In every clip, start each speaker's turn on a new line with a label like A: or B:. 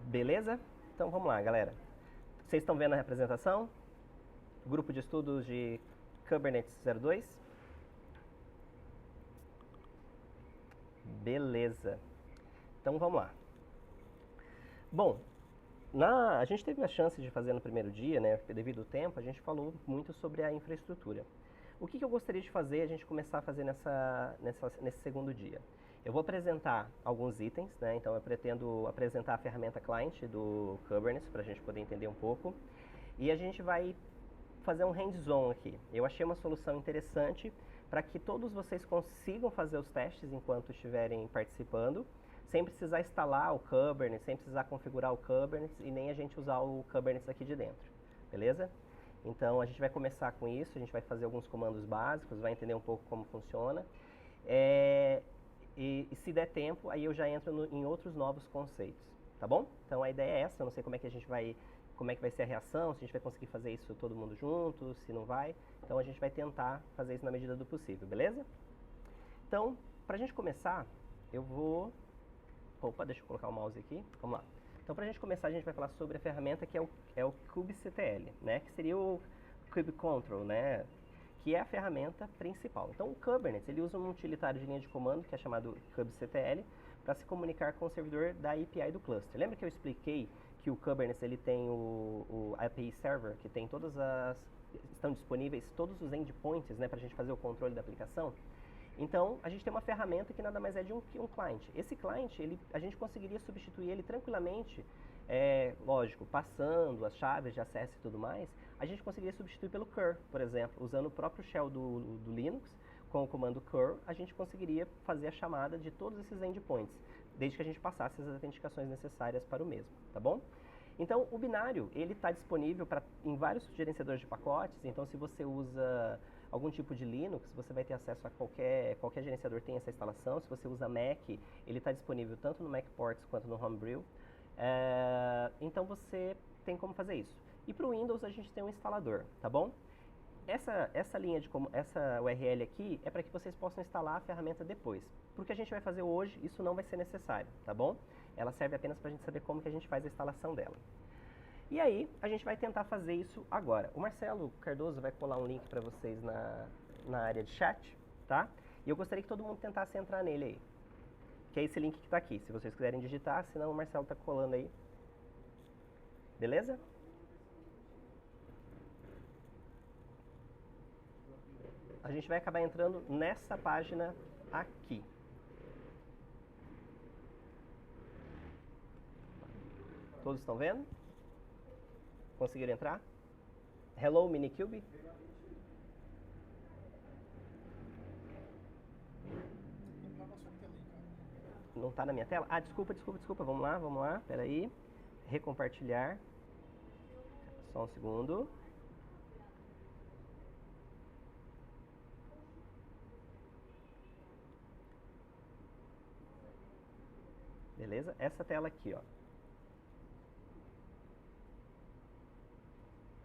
A: Beleza? Então vamos lá, galera. Vocês estão vendo a representação? Grupo de estudos de Kubernetes 02? Beleza. Então vamos lá. Bom, a gente teve a chance de fazer no primeiro dia, né? Devido ao tempo, a gente falou muito sobre a infraestrutura. O que eu gostaria de fazer, a gente começar a fazer nesse segundo dia? Eu vou apresentar alguns itens, né? Então eu pretendo apresentar a ferramenta client do Kubernetes para a gente poder entender um pouco. E a gente vai fazer um hands-on aqui. Eu achei uma solução interessante para que todos vocês consigam fazer os testes enquanto estiverem participando, sem precisar instalar o Kubernetes, sem precisar configurar o Kubernetes e nem a gente usar o Kubernetes aqui de dentro, beleza? Então a gente vai começar com isso, a gente vai fazer alguns comandos básicos, vai entender um pouco como funciona. E se der tempo, aí eu já entro em outros novos conceitos, tá bom? Então a ideia é essa, eu não sei como é que vai ser a reação, se a gente vai conseguir fazer isso todo mundo junto, se não vai. Então a gente vai tentar fazer isso na medida do possível, beleza? Então, pra gente começar, eu vou... Opa, deixa eu colocar o mouse aqui. Vamos lá. Então, pra gente começar, a gente vai falar sobre a ferramenta que é o kubectl, né? Que seria o kubectl, né? Que é a ferramenta principal. Então, o Kubernetes, ele usa um utilitário de linha de comando, que é chamado kubectl, para se comunicar com o servidor da API do cluster. Lembra que eu expliquei que o Kubernetes ele tem o API Server, que tem estão disponíveis todos os endpoints, né, para a gente fazer o controle da aplicação? Então, a gente tem uma ferramenta que nada mais é de um client. Esse client, a gente conseguiria substituir ele tranquilamente, lógico, passando as chaves de acesso e tudo mais, a gente conseguiria substituir pelo curl, por exemplo, usando o próprio shell do Linux, com o comando curl, a gente conseguiria fazer a chamada de todos esses endpoints, desde que a gente passasse as autenticações necessárias para o mesmo, tá bom? Então, o binário, ele está disponível em vários gerenciadores de pacotes, então se você usa algum tipo de Linux, você vai ter acesso a qualquer gerenciador tem essa instalação. Se você usa Mac, ele está disponível tanto no MacPorts quanto no Homebrew. Então você tem como fazer isso. E para o Windows a gente tem um instalador, tá bom? Essa URL aqui é para que vocês possam instalar a ferramenta depois. Para o que a gente vai fazer hoje, isso não vai ser necessário, tá bom? Ela serve apenas para a gente saber como que a gente faz a instalação dela. E aí, a gente vai tentar fazer isso agora. O Marcelo Cardoso vai colar um link para vocês na área de chat, tá? E eu gostaria que todo mundo tentasse entrar nele aí. Que é esse link que está aqui, se vocês quiserem digitar, senão o Marcelo está colando aí. Beleza? A gente vai acabar entrando nessa página aqui. Todos estão vendo? Conseguiram entrar? Hello, Minikube? Não está na minha tela? Ah, desculpa. Vamos lá. Pera aí. Recompartilhar. Só um segundo. Beleza? Essa tela aqui, ó.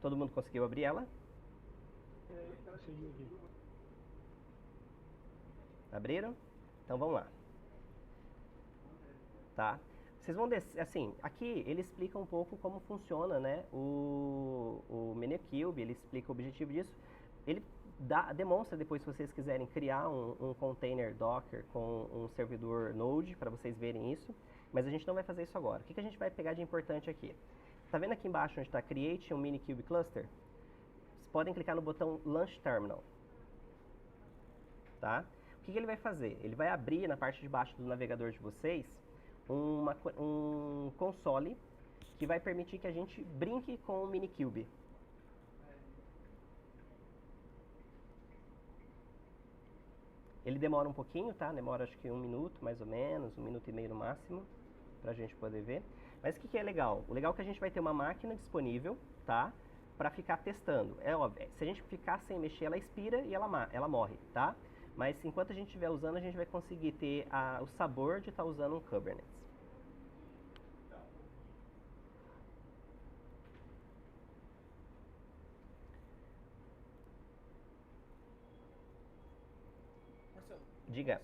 A: Todo mundo conseguiu abrir ela? Abriram? Então vamos lá. Tá? Vocês vão descer, assim, aqui ele explica um pouco como funciona, né, o Minikube, ele explica o objetivo disso. Ele demonstra depois, se vocês quiserem criar um container Docker com um servidor Node, para vocês verem isso, mas a gente não vai fazer isso agora. O que a gente vai pegar de importante aqui? Tá vendo aqui embaixo onde está Create um Minikube Cluster? Vocês podem clicar no botão Launch Terminal. Tá? O que ele vai fazer? Ele vai abrir na parte de baixo do navegador de vocês um console que vai permitir que a gente brinque com o Minikube. Ele demora um pouquinho, tá? Demora acho que 1 minuto, mais ou menos, 1 minuto e meio no máximo, pra gente poder ver. Mas o que é legal? O legal é que a gente vai ter uma máquina disponível, tá? Pra ficar testando. É óbvio, se a gente ficar sem mexer, ela expira e ela morre, tá? Mas enquanto a gente estiver usando, a gente vai conseguir ter o sabor de estar usando um Kubernetes.
B: Marcelo,
A: Diga.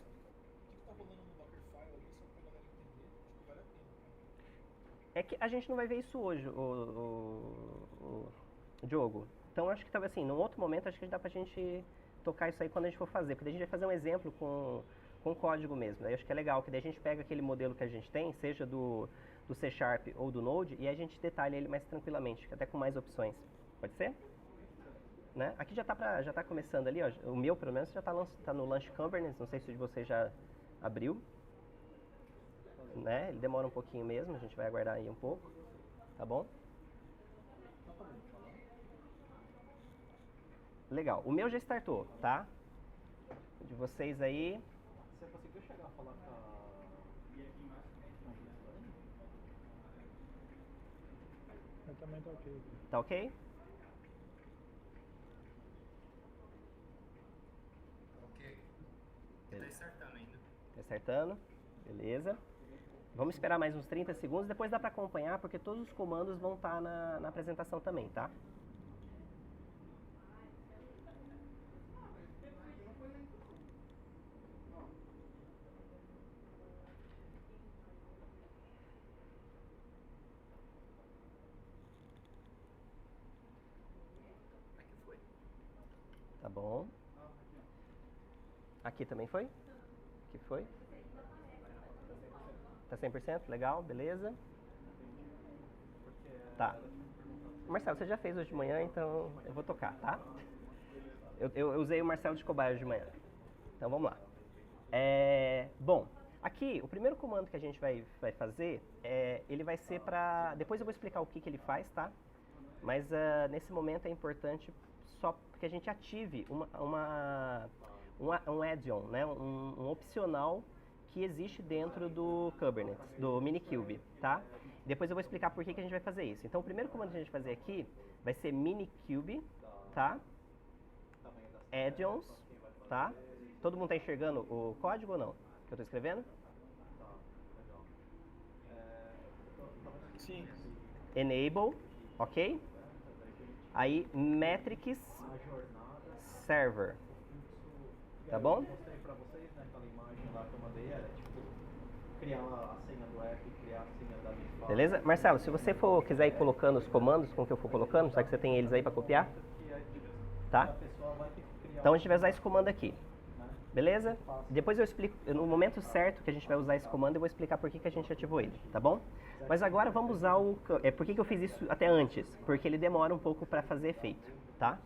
B: o que está rolando no Dockerfile ali, só para a galera entender? Acho que vale a pena,
A: É que a gente não vai ver isso hoje, o Diogo. Então acho que talvez assim, num outro momento acho que dá pra gente tocar isso aí quando a gente for fazer, porque daí a gente vai fazer um exemplo com código mesmo. Daí acho que é legal, que daí a gente pega aquele modelo que a gente tem, seja do C Sharp ou do Node, e a gente detalha ele mais tranquilamente, até com mais opções. Pode ser? Né? Aqui já tá começando ali, ó, o meu pelo menos já tá no Launch Kubernetes, não sei se o de você já abriu. Né? Ele demora um pouquinho mesmo, a gente vai aguardar aí um pouco, tá bom? Legal, o meu já startou, tá? O de vocês aí...
B: Você conseguiu chegar a falar com a...
C: Eu também tô ok.
A: Tá ok?
D: Ok. Tá startando ainda.
A: Tá startando, beleza. Vamos esperar mais uns 30 segundos, depois dá pra acompanhar, porque todos os comandos vão estar na apresentação também, tá?
D: Aqui foi.
A: Tá bom. Aqui também foi? Aqui foi? Tá 100%? Legal, beleza. Tá. Marcelo, você já fez hoje de manhã, então eu vou tocar, tá? Eu usei o Marcelo de cobaia hoje de manhã. Então vamos lá. Bom, aqui o primeiro comando que a gente vai fazer, ele vai ser para... Depois eu vou explicar o que ele faz, tá? Mas nesse momento é importante só que a gente ative um add-on, né? Um opcional que existe dentro do Kubernetes, do Minikube, tá? Depois eu vou explicar por que a gente vai fazer isso. Então, o primeiro comando que a gente vai fazer aqui vai ser Minikube, tá? Add-ons, tá? Todo mundo está enxergando o código ou não? Que eu estou escrevendo?
B: Sim.
A: Enable, ok? Aí, Metrics Server, tá bom?
B: Eu mostrei pra vocês, né, aquela imagem lá que eu mandei, era tipo, criar a senha do app, criar a senha da Bitfall.
A: Beleza? Marcelo, se você quiser ir colocando os comandos com que eu for colocando, será que você tem eles aí para copiar? Tá?
B: A pessoa vai ter que criar
A: Então a gente vai usar esse comando aqui. Beleza? Depois eu explico, no momento certo que a gente vai usar esse comando, eu vou explicar por que a gente ativou ele, tá bom? Mas agora vamos usar por que eu fiz isso até antes? Porque ele demora um pouco para fazer efeito, tá?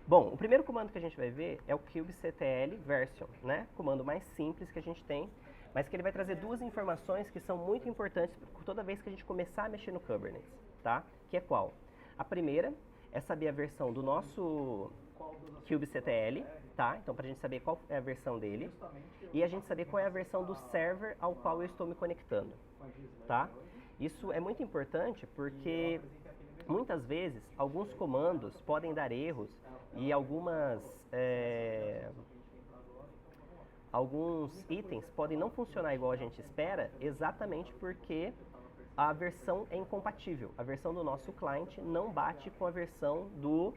A: Bom, o primeiro comando que a gente vai ver é o kubectl version, né? Comando mais simples que a gente tem, mas que ele vai trazer duas informações que são muito importantes toda vez que a gente começar a mexer no Kubernetes, tá? Que é qual? A primeira é saber a versão do nosso kubectl, tá? Então, para a gente saber qual é a versão dele e a gente saber qual é a versão do server ao qual eu estou me conectando, tá? Isso é muito importante porque muitas vezes alguns comandos podem dar erros e alguns itens podem não funcionar igual a gente espera, exatamente porque a versão é incompatível. A versão do nosso cliente não bate com a versão do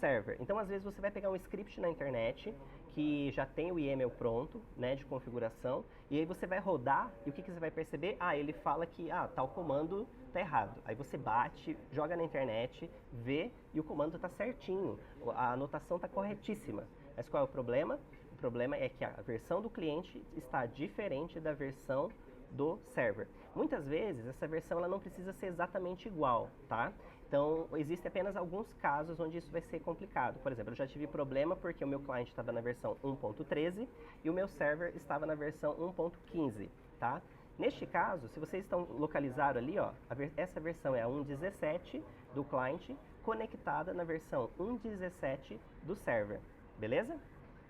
A: server. Então, às vezes, você vai pegar um script na internet que já tem o YAML pronto, né, de configuração, e aí você vai rodar e o que você vai perceber? Ele fala que tal comando tá errado. Aí você bate, joga na internet, vê e o comando tá certinho. A anotação tá corretíssima. Mas qual é o problema? O problema é que a versão do cliente está diferente da versão do server. Muitas vezes essa versão ela não precisa ser exatamente igual, tá? Então, existem apenas alguns casos onde isso vai ser complicado. Por exemplo, eu já tive problema porque o meu cliente estava na versão 1.13 e o meu server estava na versão 1.15, tá? Neste caso, se vocês estão localizados ali, ó, essa versão é a 1.17 do cliente conectada na versão 1.17 do server, beleza?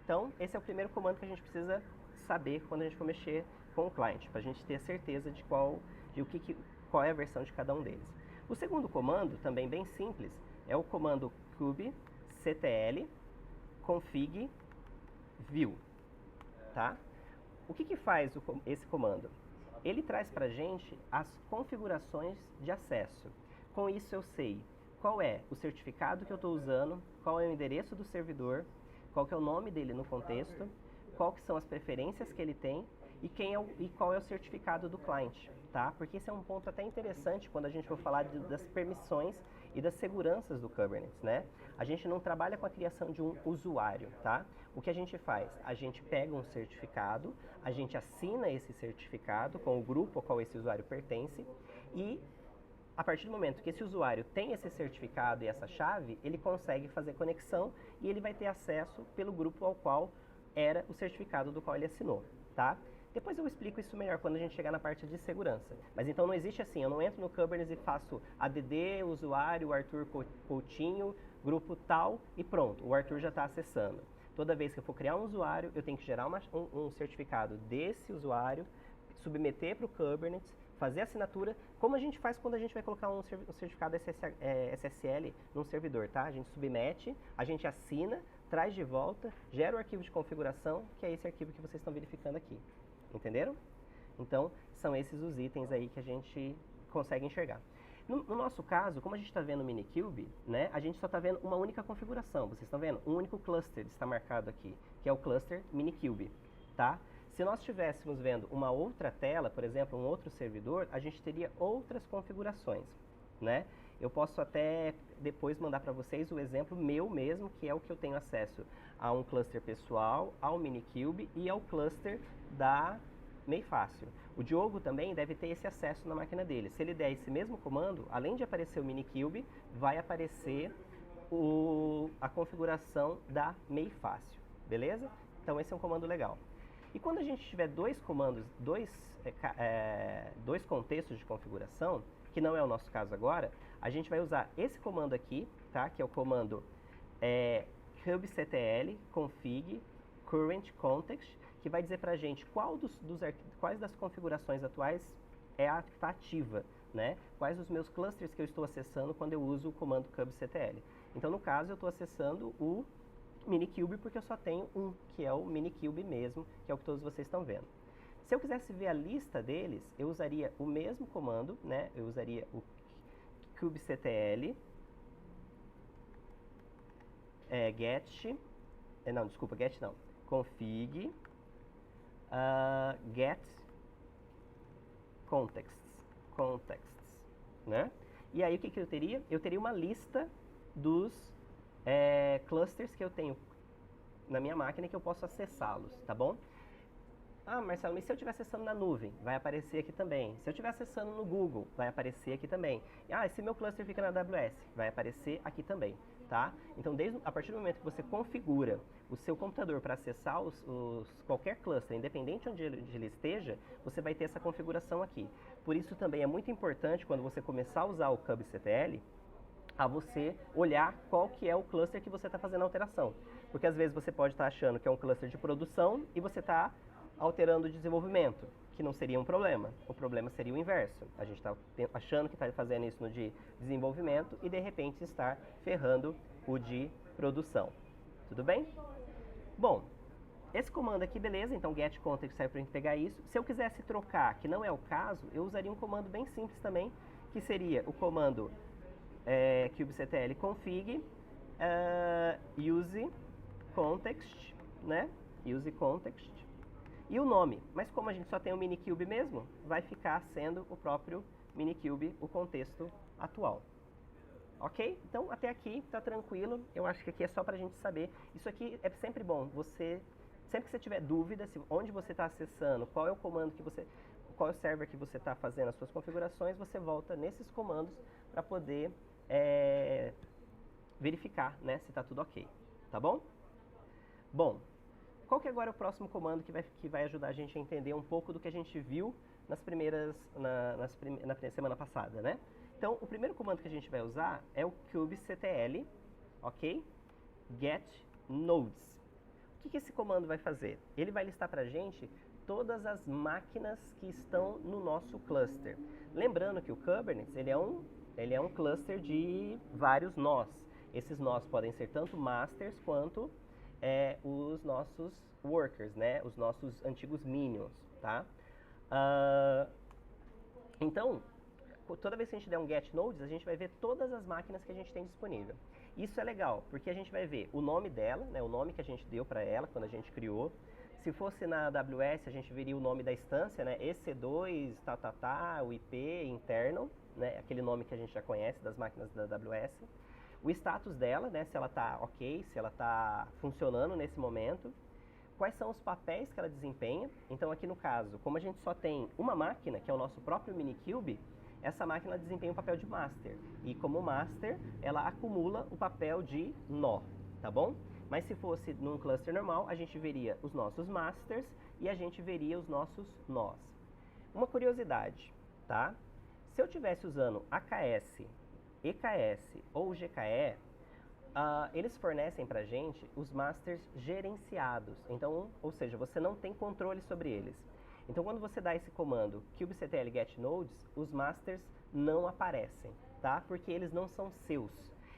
A: Então, esse é o primeiro comando que a gente precisa saber quando a gente for mexer com o cliente, para a gente ter certeza de qual é a versão de cada um deles. O segundo comando, também bem simples, é o comando kubectl config view, tá? O que faz esse comando? Ele traz para a gente as configurações de acesso. Com isso eu sei qual é o certificado que eu estou usando, qual é o endereço do servidor, qual que é o nome dele no contexto, qual que são as preferências que ele tem e qual é o certificado do cliente, tá? Porque esse é um ponto até interessante quando a gente for falar das permissões e das seguranças do Kubernetes, né? A gente não trabalha com a criação de um usuário, tá? O que a gente faz? A gente pega um certificado, a gente assina esse certificado com o grupo ao qual esse usuário pertence e a partir do momento que esse usuário tem esse certificado e essa chave, ele consegue fazer conexão e ele vai ter acesso pelo grupo ao qual era o certificado do qual ele assinou, tá? Depois eu explico isso melhor quando a gente chegar na parte de segurança. Mas então não existe assim, eu não entro no Kubernetes e faço add, usuário, Arthur Coutinho, grupo tal e pronto, o Arthur já está acessando. Toda vez que eu for criar um usuário, eu tenho que gerar um certificado desse usuário, submeter para o Kubernetes, fazer a assinatura, como a gente faz quando a gente vai colocar um certificado SSL num servidor, tá? A gente submete, a gente assina, traz de volta, gera o arquivo de configuração, que é esse arquivo que vocês estão verificando aqui. Entenderam? Então, são esses os itens aí que a gente consegue enxergar. No nosso caso, como a gente está vendo o Minikube, né, a gente só está vendo uma única configuração. Vocês estão vendo? Um único cluster está marcado aqui, que é o cluster Minikube, tá? Se nós estivéssemos vendo uma outra tela, por exemplo, um outro servidor, a gente teria outras configurações, né? Eu posso até depois mandar para vocês o exemplo meu mesmo, que é o que eu tenho acesso a um cluster pessoal, ao Minikube e ao cluster da Meifácil. O Diogo também deve ter esse acesso na máquina dele. Se ele der esse mesmo comando, além de aparecer o Minikube, vai aparecer a configuração da Meifácil, beleza? Então esse é um comando legal. E quando a gente tiver dois comandos, dois contextos de configuração, que não é o nosso caso agora, a gente vai usar esse comando aqui, tá? Que é o comando kubectl config current context, que vai dizer pra gente quais das configurações atuais está ativa, né? Quais os meus clusters que eu estou acessando quando eu uso o comando kubectl. Então, no caso, eu estou acessando o Minikube porque eu só tenho um, que é o Minikube mesmo, que é o que todos vocês estão vendo. Se eu quisesse ver a lista deles, eu usaria o mesmo comando, né? Eu usaria o kubectl config get contexts, né? E aí o que eu teria? Eu teria uma lista dos clusters que eu tenho na minha máquina que eu posso acessá-los, tá bom? Ah, Marcelo, mas se eu estiver acessando na nuvem, vai aparecer aqui também. Se eu estiver acessando no Google, vai aparecer aqui também. Ah, se meu cluster fica na AWS, vai aparecer aqui também, tá? Então, a partir do momento que você configura o seu computador para acessar qualquer cluster, independente onde ele esteja, você vai ter essa configuração aqui. Por isso também é muito importante, quando você começar a usar o kubectl, a você olhar qual que é o cluster que você está fazendo a alteração. Porque às vezes você pode estar achando que é um cluster de produção e você está alterando o desenvolvimento, que não seria um problema. O problema seria o inverso. A gente está achando que está fazendo isso no de desenvolvimento e de repente está ferrando o de produção. Tudo bem? Bom, esse comando aqui, beleza, então get context serve para a gente pegar isso. Se eu quisesse trocar, que não é o caso, eu usaria um comando bem simples também, que seria o comando kubectl config use context, né? Use context. E o nome, mas como a gente só tem o Minikube mesmo, vai ficar sendo o próprio Minikube o contexto atual. Ok? Então, até aqui tá tranquilo. Eu acho que aqui é só pra gente saber. Isso aqui é sempre bom. Sempre que você tiver dúvida, onde você está acessando, qual é o comando qual é o server que você está fazendo as suas configurações, você volta nesses comandos para poder verificar, né, se está tudo ok. Tá bom? Bom, qual que agora é o próximo comando que vai ajudar a gente a entender um pouco do que a gente viu na semana passada, né? Então, o primeiro comando que a gente vai usar é o kubectl, ok? Get nodes. O que esse comando vai fazer? Ele vai listar para a gente todas as máquinas que estão no nosso cluster. Lembrando que o Kubernetes ele é um cluster de vários nós. Esses nós podem ser tanto masters quanto os nossos workers, né? Os nossos antigos minions, tá? Então, toda vez que a gente der um get nodes, a gente vai ver todas as máquinas que a gente tem disponível. Isso é legal, porque a gente vai ver o nome dela, né? O nome que a gente deu para ela quando a gente criou. Se fosse na AWS, a gente veria o nome da instância, né? EC2, o IP interno, né? Aquele nome que a gente já conhece das máquinas da AWS. O status dela, né? Se ela está ok, se ela está funcionando nesse momento. Quais são os papéis que ela desempenha. Então, aqui no caso, como a gente só tem uma máquina, que é o nosso próprio Minikube, essa máquina desempenha o papel de master. E como master, ela acumula o papel de nó, tá bom? Mas se fosse num cluster normal, a gente veria os nossos masters e a gente veria os nossos nós. Uma curiosidade, tá? Se eu estivesse usando AKS, EKS ou GKE, eles fornecem pra gente os masters gerenciados. Então, ou seja, você não tem controle sobre eles. Então, quando você dá esse comando kubectl get nodes, os masters não aparecem, tá? Porque eles não são seus.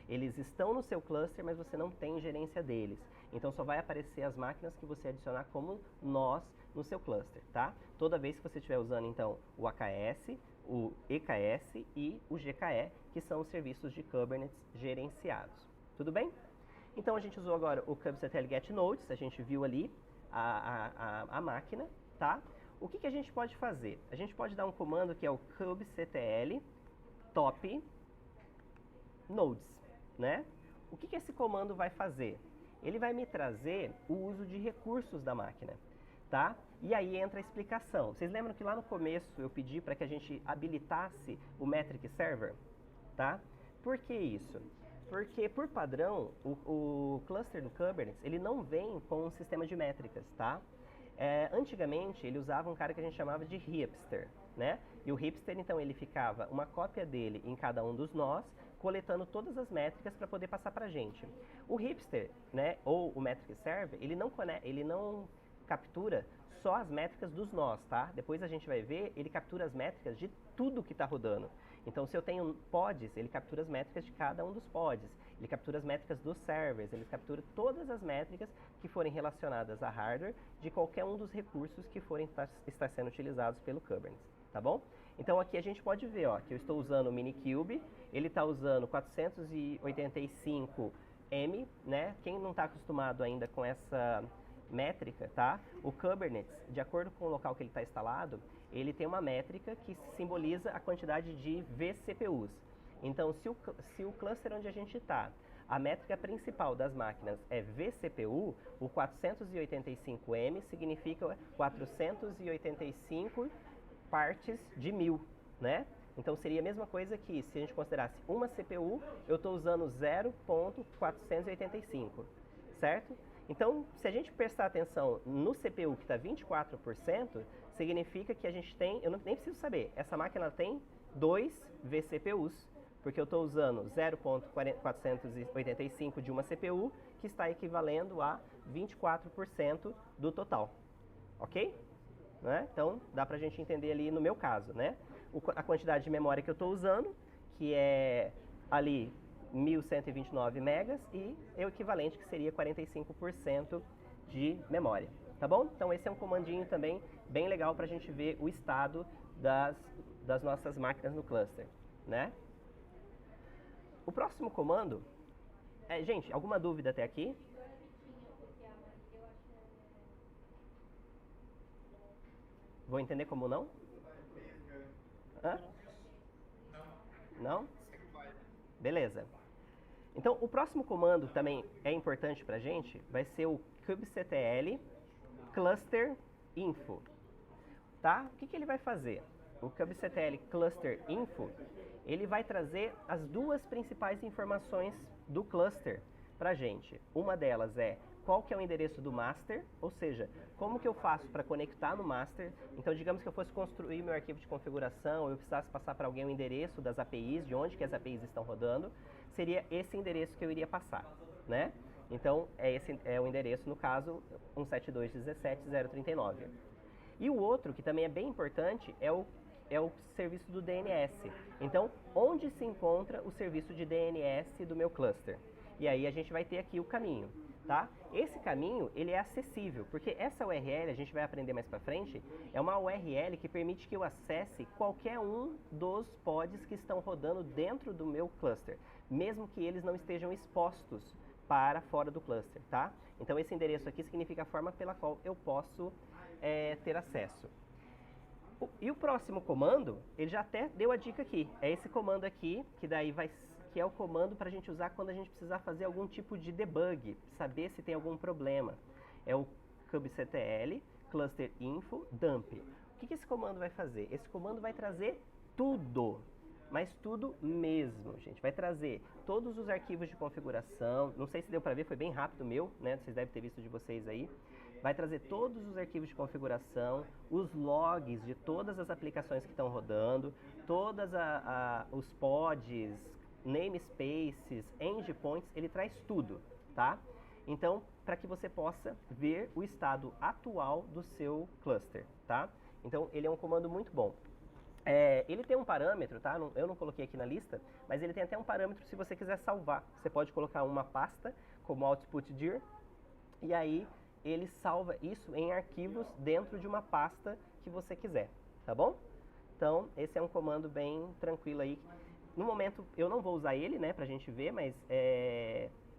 A: Eles estão no seu cluster, mas você não tem gerência deles. Então, só vai aparecer as máquinas que você adicionar como nós no seu cluster, tá? Toda vez que você estiver usando, então, o AKS, o EKS e o GKE, que são os serviços de Kubernetes gerenciados. Tudo bem? Então, a gente usou agora o kubectl get nodes, a gente viu ali a máquina, tá? O que a gente pode fazer? A gente pode dar um comando que é o kubectl top nodes, né? O que esse comando vai fazer? Ele vai me trazer o uso de recursos da máquina, tá? E aí entra a explicação. Vocês lembram que lá no começo eu pedi para que a gente habilitasse o metric server, tá? Por que isso? Porque, por padrão, o cluster do Kubernetes, ele não vem com um sistema de métricas, tá? Antigamente, ele usava um cara que a gente chamava de hipster, né? E o hipster, então, ele ficava uma cópia dele em cada um dos nós, coletando todas as métricas para poder passar para a gente. O hipster, né, ou o metric server, ele não captura só as métricas dos nós, tá? Depois a gente vai ver, ele captura as métricas de tudo que está rodando. Então, se eu tenho pods, ele captura as métricas de cada um dos pods. Ele captura as métricas dos servers, ele captura todas as métricas que forem relacionadas a hardware de qualquer um dos recursos que forem estar sendo utilizados pelo Kubernetes, tá bom? Então, aqui a gente pode ver, ó, que eu estou usando o Minikube, ele está usando 485M, né? Quem não está acostumado ainda com essa métrica, tá? O Kubernetes, de acordo com o local que ele está instalado, ele tem uma métrica que simboliza a quantidade de vCPUs. Então, se o cluster onde a gente está, a métrica principal das máquinas é vCPU, o 485M significa 485 partes de 1000, né? Então, seria a mesma coisa que se a gente considerasse uma CPU, eu estou usando 0.485, certo? Então, se a gente prestar atenção no CPU que está 24%, significa que a gente tem, eu nem preciso saber, essa máquina tem 2 vCPUs, porque eu estou usando 0.485 de uma CPU, que está equivalendo a 24% do total, ok? Né? Então, dá para a gente entender ali no meu caso, né? A quantidade de memória que eu estou usando, que é ali 1129 megas, e é o equivalente que seria 45% de memória, tá bom? Então esse é um comandinho também bem legal para a gente ver o estado das nossas máquinas no cluster, né? O próximo comando gente, alguma dúvida até aqui? Vou entender como não? Hã? Não? Beleza. Então, o próximo comando também é importante para a gente, vai ser o kubectl cluster info, tá? O que ele vai fazer? O kubectl cluster info, ele vai trazer as duas principais informações do cluster para a gente. Uma delas é qual que é o endereço do master, ou seja, como que eu faço para conectar no master. Então, digamos que eu fosse construir meu arquivo de configuração, eu precisasse passar para alguém o endereço das APIs, de onde que as APIs estão rodando, seria esse endereço que eu iria passar, né? Então, esse é o endereço, no caso, 172.17.039. E o outro, que também é bem importante, é o serviço do DNS. Então, onde se encontra o serviço de DNS do meu cluster? E aí a gente vai ter aqui o caminho, tá? Esse caminho, ele é acessível, porque essa URL, a gente vai aprender mais pra frente, é uma URL que permite que eu acesse qualquer um dos pods que estão rodando dentro do meu cluster, mesmo que eles não estejam expostos para fora do cluster, tá? Então esse endereço aqui significa a forma pela qual eu posso ter acesso. E o próximo comando, ele já até deu a dica aqui. É esse comando aqui, que é o comando para a gente usar quando a gente precisar fazer algum tipo de debug, saber se tem algum problema. É o kubectl cluster info dump. O que esse comando vai fazer? Esse comando vai trazer tudo, mas tudo mesmo, gente. Vai trazer todos os arquivos de configuração. Não sei se deu para ver, foi bem rápido o meu, né? Vocês devem ter visto de vocês aí. Vai trazer todos os arquivos de configuração, os logs de todas as aplicações que estão rodando, todos os pods, namespaces, endpoints, ele traz tudo, tá? Então, para que você possa ver o estado atual do seu cluster, tá? Então, ele é um comando muito bom. Ele tem um parâmetro, tá? Eu não coloquei aqui na lista, mas ele tem até um parâmetro se você quiser salvar. Você pode colocar uma pasta como output dir, e aí ele salva isso em arquivos dentro de uma pasta que você quiser, tá bom? Então, esse é um comando bem tranquilo aí. No momento, eu não vou usar ele, né, pra gente ver, mas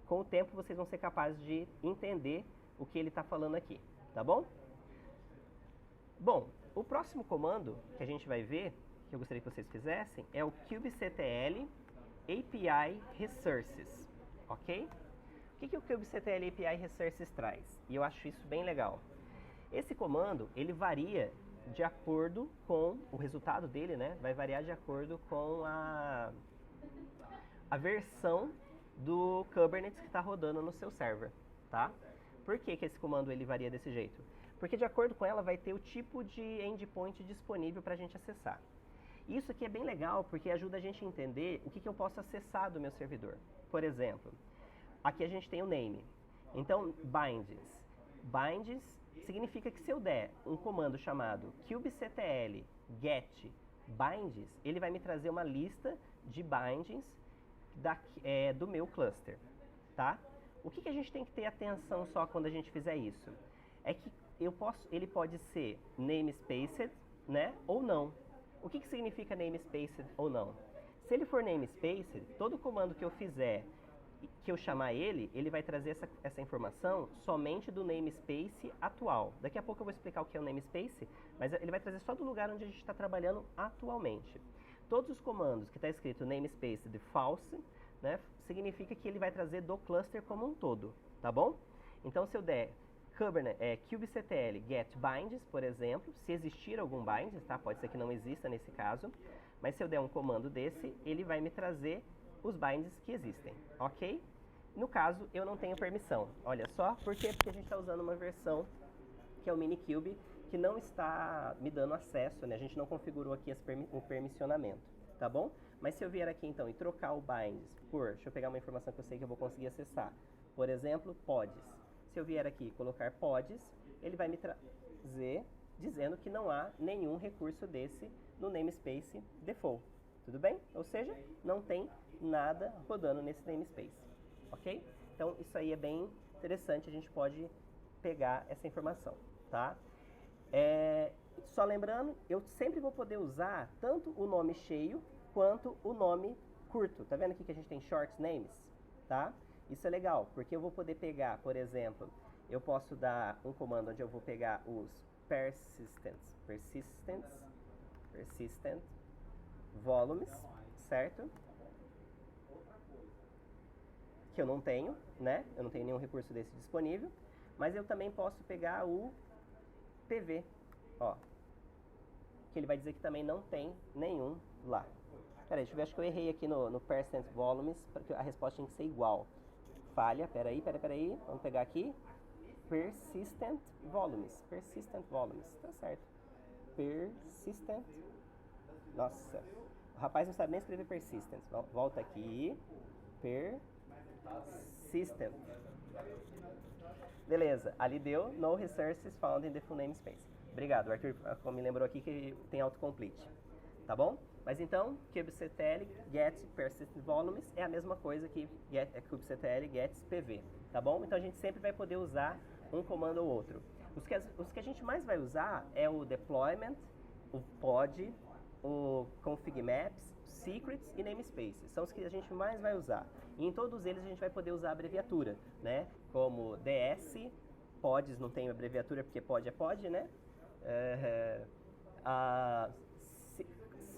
A: com o tempo vocês vão ser capazes de entender o que ele está falando aqui, tá bom? Bom, o próximo comando que a gente vai ver, que eu gostaria que vocês fizessem, é o kubectl API Resources, ok? O que o kubectl API Resources traz? E eu acho isso bem legal. Esse comando, ele varia de acordo com o resultado dele, né? Vai variar de acordo com a versão do Kubernetes que está rodando no seu server, tá? Por que esse comando ele varia desse jeito? Porque de acordo com ela vai ter o tipo de endpoint disponível para a gente acessar. Isso aqui é bem legal porque ajuda a gente a entender o que eu posso acessar do meu servidor. Por exemplo, aqui a gente tem o name. Então, binds. Binds significa que se eu der um comando chamado kubectl get binds, ele vai me trazer uma lista de bindings do meu cluster, tá? O que a gente tem que ter atenção só quando a gente fizer isso? É que ele pode ser namespaced, né, ou não. O que significa namespaced ou não? Se ele for namespaced, todo comando que eu fizer, que eu chamar ele vai trazer essa informação somente do namespace atual. Daqui a pouco eu vou explicar o que é o namespace, mas ele vai trazer só do lugar onde a gente está trabalhando atualmente. Todos os comandos que está escrito namespace de false, né, significa que ele vai trazer do cluster como um todo, tá bom? Então, se eu der kubectl get binds, por exemplo, se existir algum binds, tá? Pode ser que não exista nesse caso, mas se eu der um comando desse, ele vai me trazer os binds que existem, ok? No caso, eu não tenho permissão. Olha só, por quê? Porque a gente está usando uma versão que é o Minikube, que não está me dando acesso, né? A gente não configurou aqui o permissionamento, tá bom? Mas se eu vier aqui então e trocar o binds deixa eu pegar uma informação que eu sei que eu vou conseguir acessar. Por exemplo, pods. Se eu vier aqui e colocar pods, ele vai me trazer dizendo que não há nenhum recurso desse no namespace default. Tudo bem? Ou seja, não tem nada rodando nesse namespace. Ok? Então, isso aí é bem interessante, a gente pode pegar essa informação, tá? Só lembrando, eu sempre vou poder usar tanto o nome cheio quanto o nome curto. Tá vendo aqui que a gente tem short names? Tá? Isso é legal, porque eu vou poder pegar, por exemplo, eu posso dar um comando onde eu vou pegar os persistent volumes, certo? Que eu não tenho, né? Eu não tenho nenhum recurso desse disponível, mas eu também posso pegar o PV, ó, que ele vai dizer que também não tem nenhum lá. Peraí, deixa eu ver, acho que eu errei aqui no persistent volumes, porque a resposta tem que ser igual. Falha, peraí, vamos pegar aqui, persistent volumes, tá certo. Persistent, nossa, o rapaz não sabe nem escrever persistent, volta aqui, persistent. Beleza, ali deu no resources found in the full namespace. Obrigado, o Arthur me lembrou aqui que tem autocomplete, tá bom? Mas então, kubectl get persistent volumes é a mesma coisa que kubectl get pv, tá bom? Então a gente sempre vai poder usar um comando ou outro. Os que a gente mais vai usar é o deployment, o pod, o config maps, secrets e namespaces. São os que a gente mais vai usar. E em todos eles a gente vai poder usar a abreviatura, né? Como DS, pods não tem abreviatura porque pod é pod, né?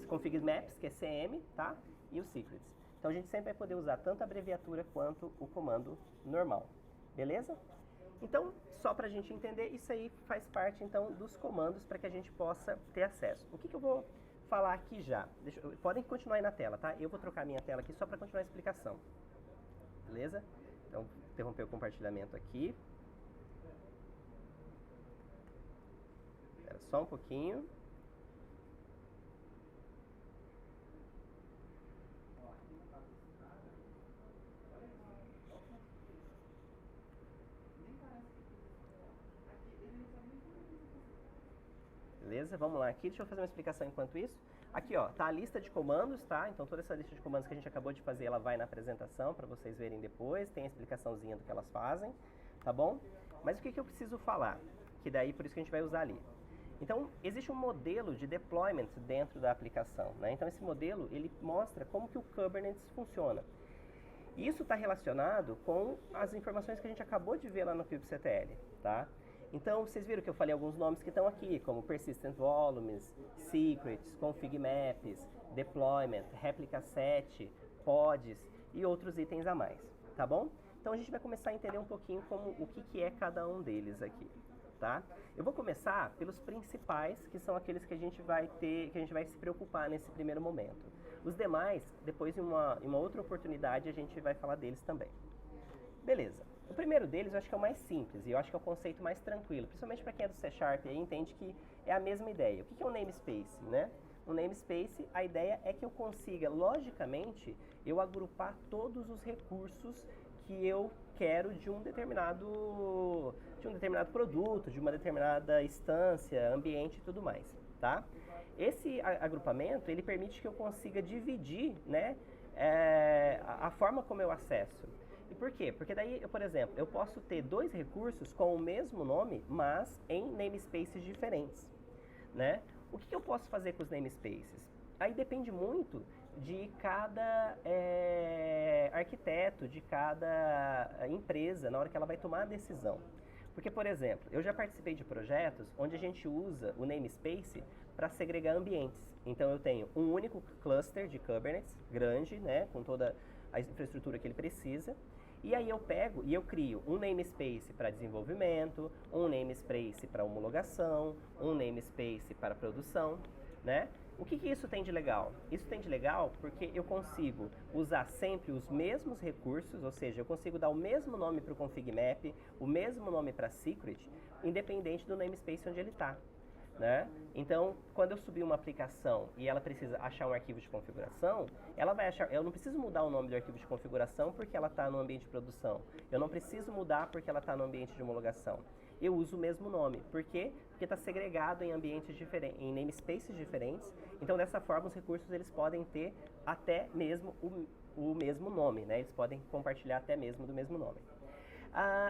A: Config maps, que é CM, tá? E os secrets. Então a gente sempre vai poder usar tanto a abreviatura quanto o comando normal. Beleza? Então, só para a gente entender, isso aí faz parte então dos comandos para que a gente possa ter acesso. O que eu vou falar aqui já? Podem continuar aí na tela, tá? Eu vou trocar minha tela aqui só para continuar a explicação. Beleza? Então, vou interromper o compartilhamento aqui. Espera só um pouquinho. Beleza? Vamos lá aqui, deixa eu fazer uma explicação enquanto isso. Aqui, ó, tá a lista de comandos, tá? Então toda essa lista de comandos que a gente acabou de fazer, ela vai na apresentação para vocês verem depois, tem a explicaçãozinha do que elas fazem, tá bom? Mas o que eu preciso falar? Que daí, por isso que a gente vai usar ali. Então, existe um modelo de deployment dentro da aplicação, né? Então esse modelo, ele mostra como que o Kubernetes funciona. E isso está relacionado com as informações que a gente acabou de ver lá no kubectl, tá? Então, vocês viram que eu falei alguns nomes que estão aqui, como Persistent Volumes, Secrets, Config Maps, Deployment, Replica Set, Pods e outros itens a mais, tá bom? Então, a gente vai começar a entender um pouquinho o que é cada um deles aqui, tá? Eu vou começar pelos principais, que são aqueles que a gente vai se preocupar nesse primeiro momento. Os demais, depois em uma outra oportunidade, a gente vai falar deles também. Beleza. O primeiro deles eu acho que é o mais simples e eu acho que é o conceito mais tranquilo, principalmente para quem é do C# aí entende que é a mesma ideia. O que é um namespace, né? Um namespace, a ideia é que eu consiga, logicamente, eu agrupar todos os recursos que eu quero de um determinado produto, de uma determinada instância, ambiente e tudo mais, tá? Esse agrupamento, ele permite que eu consiga dividir, né, a forma como eu acesso. E por quê? Porque daí, por exemplo, eu posso ter dois recursos com o mesmo nome, mas em namespaces diferentes, né? O que eu posso fazer com os namespaces? Aí depende muito de cada arquiteto, de cada empresa, na hora que ela vai tomar a decisão. Porque, por exemplo, eu já participei de projetos onde a gente usa o namespace para segregar ambientes. Então, eu tenho um único cluster de Kubernetes, grande, né, com toda a infraestrutura que ele precisa. E aí eu pego e eu crio um namespace para desenvolvimento, um namespace para homologação, um namespace para produção, né? O que isso tem de legal? Isso tem de legal porque eu consigo usar sempre os mesmos recursos, ou seja, eu consigo dar o mesmo nome para o config map, o mesmo nome para secret, independente do namespace onde ele está. Né? Então, quando eu subir uma aplicação e ela precisa achar um arquivo de configuração, ela vai achar, eu não preciso mudar o nome do arquivo de configuração porque ela está no ambiente de produção. Eu não preciso mudar porque ela está no ambiente de homologação. Eu uso o mesmo nome. Por quê? Porque está segregado em ambientes diferentes, em namespaces diferentes. Então, dessa forma, os recursos eles podem ter até mesmo o mesmo nome, né? Eles podem compartilhar até mesmo do mesmo nome.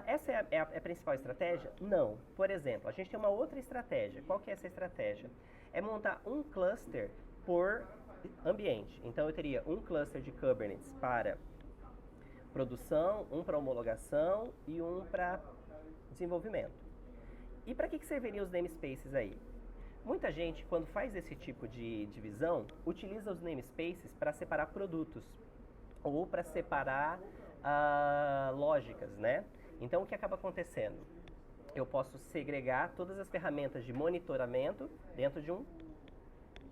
A: Essa é a principal estratégia? Não. Por exemplo, a gente tem uma outra estratégia. Qual que é essa estratégia? É montar um cluster por ambiente. Então, eu teria um cluster de Kubernetes para produção, um para homologação e um para desenvolvimento. E para que serviriam os namespaces aí? Muita gente, quando faz esse tipo de divisão, utiliza os namespaces para separar produtos ou para separar lógicas, né? Então, o que acaba acontecendo? Eu posso segregar todas as ferramentas de monitoramento dentro de um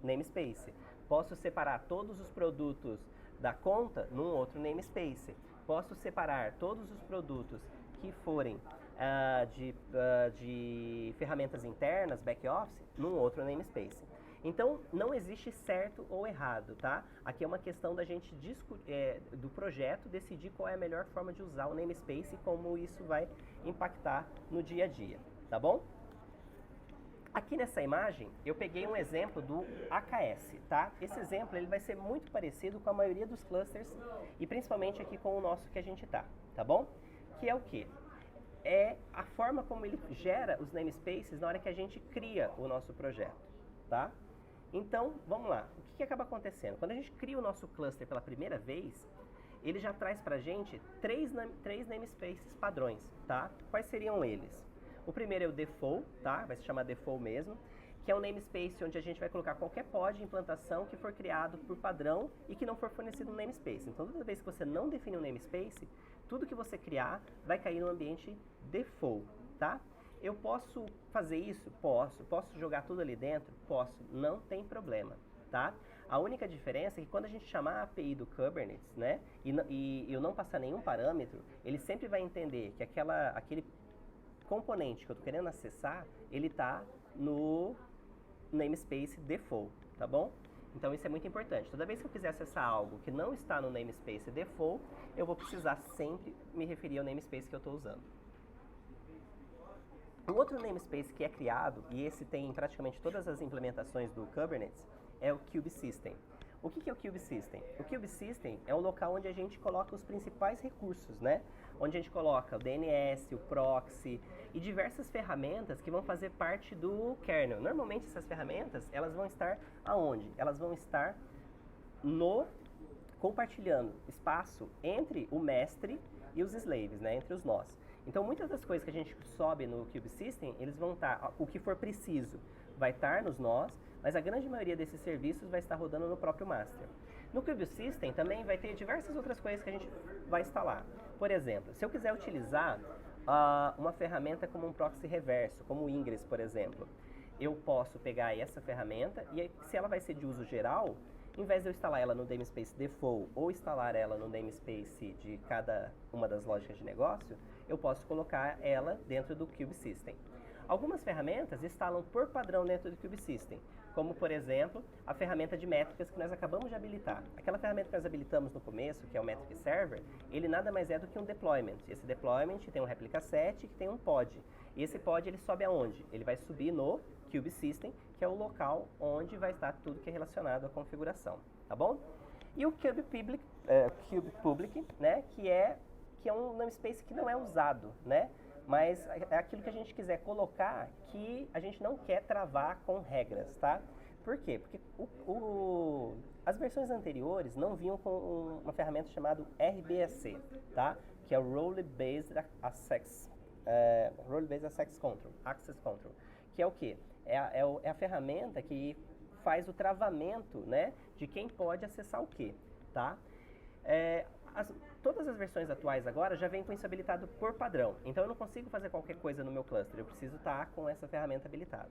A: namespace. Posso separar todos os produtos da conta num outro namespace. Posso separar todos os produtos que forem de ferramentas internas, back-office, num outro namespace. Então, não existe certo ou errado, tá? Aqui é uma questão da gente do projeto decidir qual é a melhor forma de usar o namespace e como isso vai impactar no dia a dia, tá bom? Aqui nessa imagem, eu peguei um exemplo do AKS, tá? Esse exemplo ele vai ser muito parecido com a maioria dos clusters e principalmente aqui com o nosso que a gente tá bom? Que é o quê? É a forma como ele gera os namespaces na hora que a gente cria o nosso projeto, tá? Então, vamos lá. O que acaba acontecendo? Quando a gente cria o nosso cluster pela primeira vez, ele já traz pra gente três namespaces padrões, tá? Quais seriam eles? O primeiro é o default, tá? Vai se chamar default mesmo, que é um namespace onde a gente vai colocar qualquer pod de implantação que for criado por padrão e que não for fornecido um namespace. Então, toda vez que você não definir um namespace, tudo que você criar vai cair no ambiente default, tá? Eu posso fazer isso? Posso. Posso jogar tudo ali dentro? Posso. Não tem problema, tá? A única diferença é que quando a gente chamar a API do Kubernetes, né, e eu não passar nenhum parâmetro, ele sempre vai entender que aquele componente que eu estou querendo acessar, ele está no namespace default, tá bom? Então isso é muito importante. Toda vez que eu quiser acessar algo que não está no namespace default, eu vou precisar sempre me referir ao namespace que eu estou usando. Um outro namespace que é criado, e esse tem em praticamente todas as implementações do Kubernetes, é o kubesystem. O que é o kubesystem? O kubesystem é o local onde a gente coloca os principais recursos, né? Onde a gente coloca o DNS, o proxy e diversas ferramentas que vão fazer parte do kernel. Normalmente essas ferramentas, elas vão estar aonde? Elas vão estar compartilhando espaço entre o mestre e os slaves, né? Entre os nós. Então, muitas das coisas que a gente sobe no kubesystem, eles vão estar, o que for preciso, vai estar nos nós, mas a grande maioria desses serviços vai estar rodando no próprio master. No kubesystem também vai ter diversas outras coisas que a gente vai instalar. Por exemplo, se eu quiser utilizar uma ferramenta como um proxy reverso, como o Ingress, por exemplo, eu posso pegar essa ferramenta e se ela vai ser de uso geral, em vez de eu instalar ela no namespace default ou instalar ela no namespace de cada uma das lógicas de negócio, eu posso colocar ela dentro do kubesystem. Algumas ferramentas instalam por padrão dentro do kubesystem, como, por exemplo, a ferramenta de métricas que nós acabamos de habilitar. Aquela ferramenta que nós habilitamos no começo, que é o Metric Server, ele nada mais é do que um deployment. Esse deployment tem um replica set que tem um pod. E esse pod ele sobe aonde? Ele vai subir no kubesystem, que é o local onde vai estar tudo que é relacionado à configuração, tá bom? E o kubepublic, né, que é um namespace que não é usado, né? Mas é aquilo que a gente quiser colocar que a gente não quer travar com regras, tá? Por quê? Porque as versões anteriores não vinham com uma ferramenta chamada RBAC, tá? Que é o Role Based Access Control, que é o quê? É a ferramenta que faz o travamento, né, de quem pode acessar o quê, tá? Todas as versões atuais agora já vêm com isso habilitado por padrão. Então eu não consigo fazer qualquer coisa no meu cluster, eu preciso estar com essa ferramenta habilitada.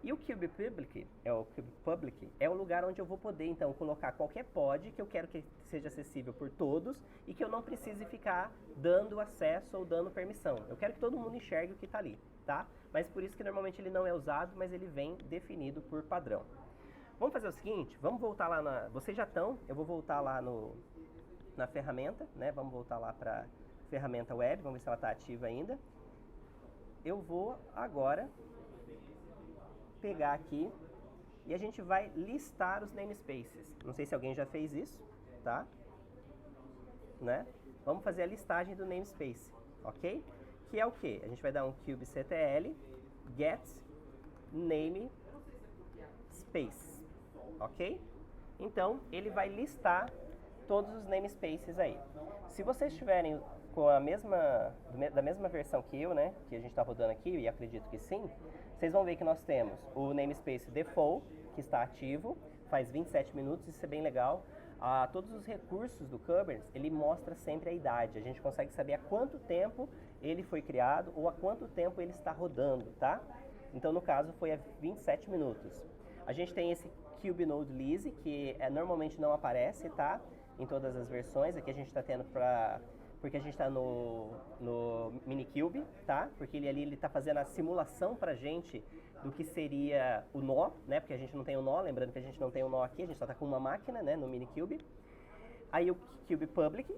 A: E o kubepublic é o lugar onde eu vou poder então colocar qualquer pod que eu quero que seja acessível por todos e que eu não precise ficar dando acesso ou dando permissão. Eu quero que todo mundo enxergue o que está ali, tá? Mas por isso que normalmente ele não é usado, mas ele vem definido por padrão. Vamos fazer o seguinte, vamos voltar lá vocês já estão, eu vou voltar lá na ferramenta, né? Vamos voltar lá para ferramenta web, vamos ver se ela está ativa ainda. Eu vou agora pegar aqui e a gente vai listar os namespaces. Não sei se alguém já fez isso, tá? Né? Vamos fazer a listagem do namespace, ok? Que é o quê? A gente vai dar um kubectl get namespace, ok? Então, ele vai listar todos os namespaces aí. Se vocês estiverem com da mesma versão que eu, né, que a gente está rodando aqui, e acredito que sim, vocês vão ver que nós temos o namespace default, que está ativo, faz 27 minutos, isso é bem legal. Todos os recursos do Kubernetes, ele mostra sempre a idade, a gente consegue saber há quanto tempo ele foi criado ou há quanto tempo ele está rodando, tá? Então, no caso, foi há 27 minutos. A gente tem esse kubnode lease, que normalmente não aparece, tá? Em todas as versões, aqui a gente está tendo porque a gente está no Minikube, tá? Porque ele está fazendo a simulação para a gente do que seria o nó, né? Porque a gente não tem o nó, lembrando que a gente não tem o nó aqui, a gente só está com uma máquina, né? No Minikube. Aí o kubepublic,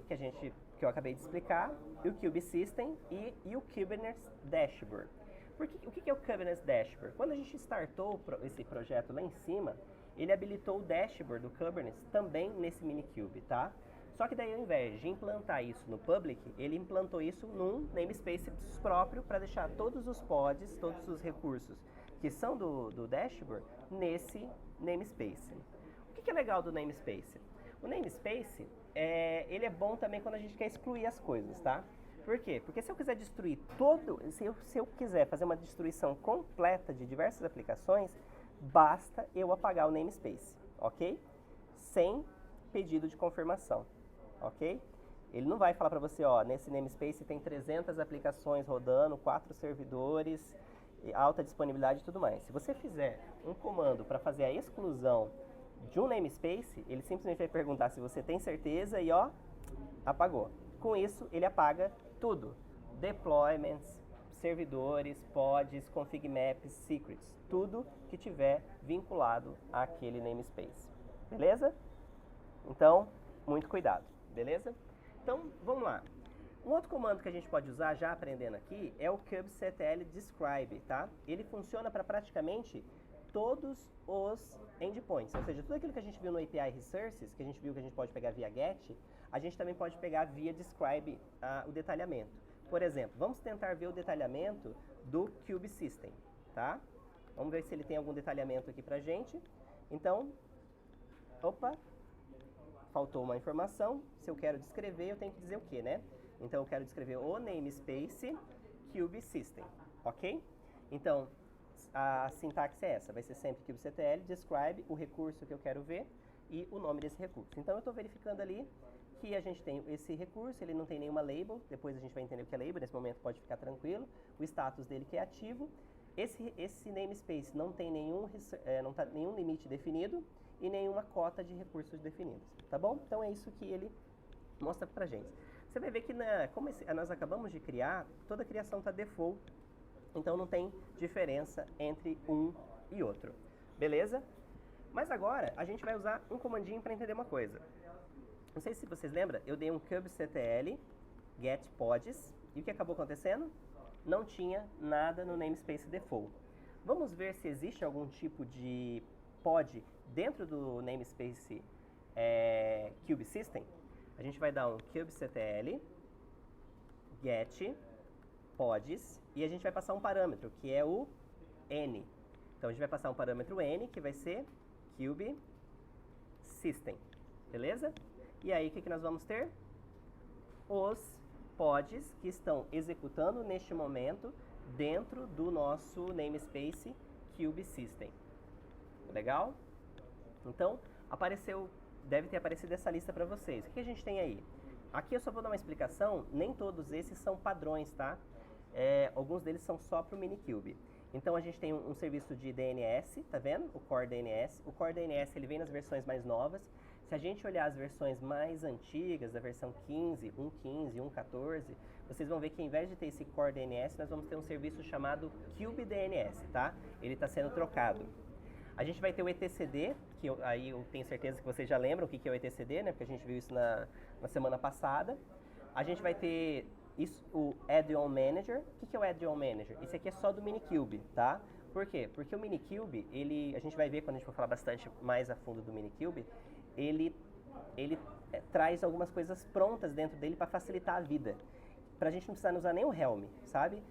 A: que eu acabei de explicar, e o kubesystem e o Kubernetes Dashboard. O que é o Kubernetes Dashboard? Quando a gente startou esse projeto lá em cima, ele habilitou o dashboard do Kubernetes também nesse Minikube, tá? Só que daí, ao invés de implantar isso no public, ele implantou isso num namespace próprio para deixar todos os pods, todos os recursos que são do dashboard nesse namespace. O que é legal do namespace? O namespace, ele é bom também quando a gente quer excluir as coisas, tá? Por quê? Porque se eu quiser destruir se eu quiser fazer uma destruição completa de diversas aplicações, basta eu apagar o namespace, ok? Sem pedido de confirmação, ok? Ele não vai falar para você, ó, nesse namespace tem 300 aplicações rodando, 4 servidores, alta disponibilidade e tudo mais. Se você fizer um comando para fazer a exclusão de um namespace, ele simplesmente vai perguntar se você tem certeza e, ó, apagou. Com isso, ele apaga tudo. Deployments, servidores, pods, config maps, secrets, tudo que tiver vinculado àquele namespace. Beleza? Então, muito cuidado, beleza? Então, vamos lá. Um outro comando que a gente pode usar, já aprendendo aqui, é o kubectl describe, tá? Ele funciona para praticamente todos os endpoints, ou seja, tudo aquilo que a gente viu no API Resources, que a gente viu que a gente pode pegar via GET, a gente também pode pegar via describe o detalhamento. Por exemplo, vamos tentar ver o detalhamento do kubesystem, tá? Vamos ver se ele tem algum detalhamento aqui pra gente. Então, opa, faltou uma informação. Se eu quero descrever, eu tenho que dizer o quê, né? Então, eu quero descrever o namespace kubesystem, ok? Então, a sintaxe é essa, vai ser sempre kubectl, describe o recurso que eu quero ver e o nome desse recurso. Então, eu estou verificando ali que a gente tem esse recurso, ele não tem nenhuma label, depois a gente vai entender o que é label, nesse momento pode ficar tranquilo, o status dele que é ativo. Esse namespace não tem nenhum limite definido e nenhuma cota de recursos definidos, tá bom? Então, é isso que ele mostra pra gente. Você vai ver que como nós acabamos de criar, toda a criação está default, então não tem diferença entre um e outro, beleza? Mas agora a gente vai usar um comandinho para entender uma coisa. Não sei se vocês lembram, eu dei um kubectl get pods e o que acabou acontecendo? Não tinha nada no namespace default. Vamos ver se existe algum tipo de pod dentro do namespace kubesystem. A gente vai dar um kubectl get pods e a gente vai passar um parâmetro, que é o n. Então, a gente vai passar um parâmetro n, que vai ser kubesystem, beleza? E aí, o que nós vamos ter? Os pods que estão executando neste momento dentro do nosso namespace kubesystem. Legal? Então, deve ter aparecido essa lista para vocês. O que a gente tem aí? Aqui eu só vou dar uma explicação, nem todos esses são padrões, tá? Alguns deles são só para o Minikube. Então a gente tem um serviço de DNS, tá vendo? O Core DNS. O Core DNS ele vem nas versões mais novas. Se a gente olhar as versões mais antigas, da versão 15, 1.15, 1.14, vocês vão ver que ao invés de ter esse Core DNS, nós vamos ter um serviço chamado KubeDNS, tá? Ele está sendo trocado. A gente vai ter o etcd, que aí eu tenho certeza que vocês já lembram o que é o etcd, né? Porque a gente viu isso na semana passada. A gente vai ter o Add-on Manager. O que é o Add-on Manager? Isso aqui é só do Minikube, tá? Por quê? Porque o Minikube, a gente vai ver quando a gente for falar bastante mais a fundo do Minikube, ele traz algumas coisas prontas dentro dele para facilitar a vida. Para a gente não precisar usar nem o Helm, sabe?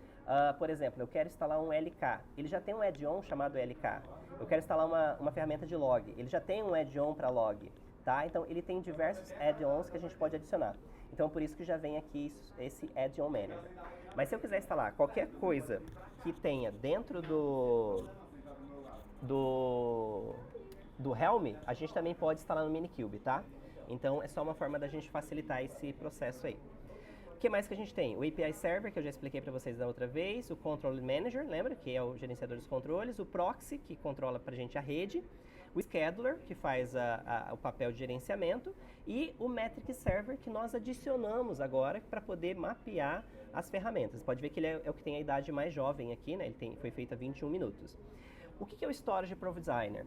A: Por exemplo, eu quero instalar um LK. Ele já tem um add-on chamado LK. Eu quero instalar uma ferramenta de log. Ele já tem um add-on para log, tá? Então, ele tem diversos add-ons que a gente pode adicionar. Então, por isso que já vem aqui esse add-on manager. Mas se eu quiser instalar qualquer coisa que tenha dentro do Helm, a gente também pode instalar no Minikube, tá? Então, é só uma forma da gente facilitar esse processo aí. O que mais que a gente tem? O API Server, que eu já expliquei para vocês da outra vez, o Control Manager, lembra? Que é o gerenciador dos controles, o Proxy, que controla para a gente a rede, o Scheduler, que faz o papel de gerenciamento, e o Metric Server, que nós adicionamos agora para poder mapear as ferramentas. Pode ver que ele é o que tem a idade mais jovem aqui, né? Ele foi feito há 21 minutos. O que é o Storage Provisioner?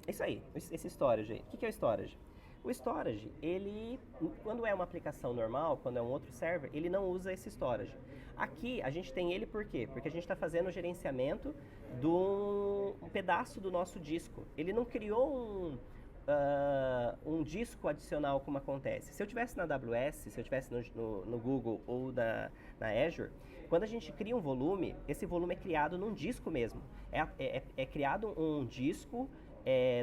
A: Isso aí, esse Storage aí. O que é o Storage? O Storage, ele, quando é uma aplicação normal, quando é um outro server, ele não usa esse Storage. Aqui, a gente tem ele por quê? Porque a gente está fazendo o gerenciamento de um pedaço do nosso disco. Ele não criou um disco adicional como acontece. Se eu tivesse na AWS, se eu tivesse no Google ou na Azure, Quando a gente cria um volume, esse volume é criado num disco mesmo. É criado um disco,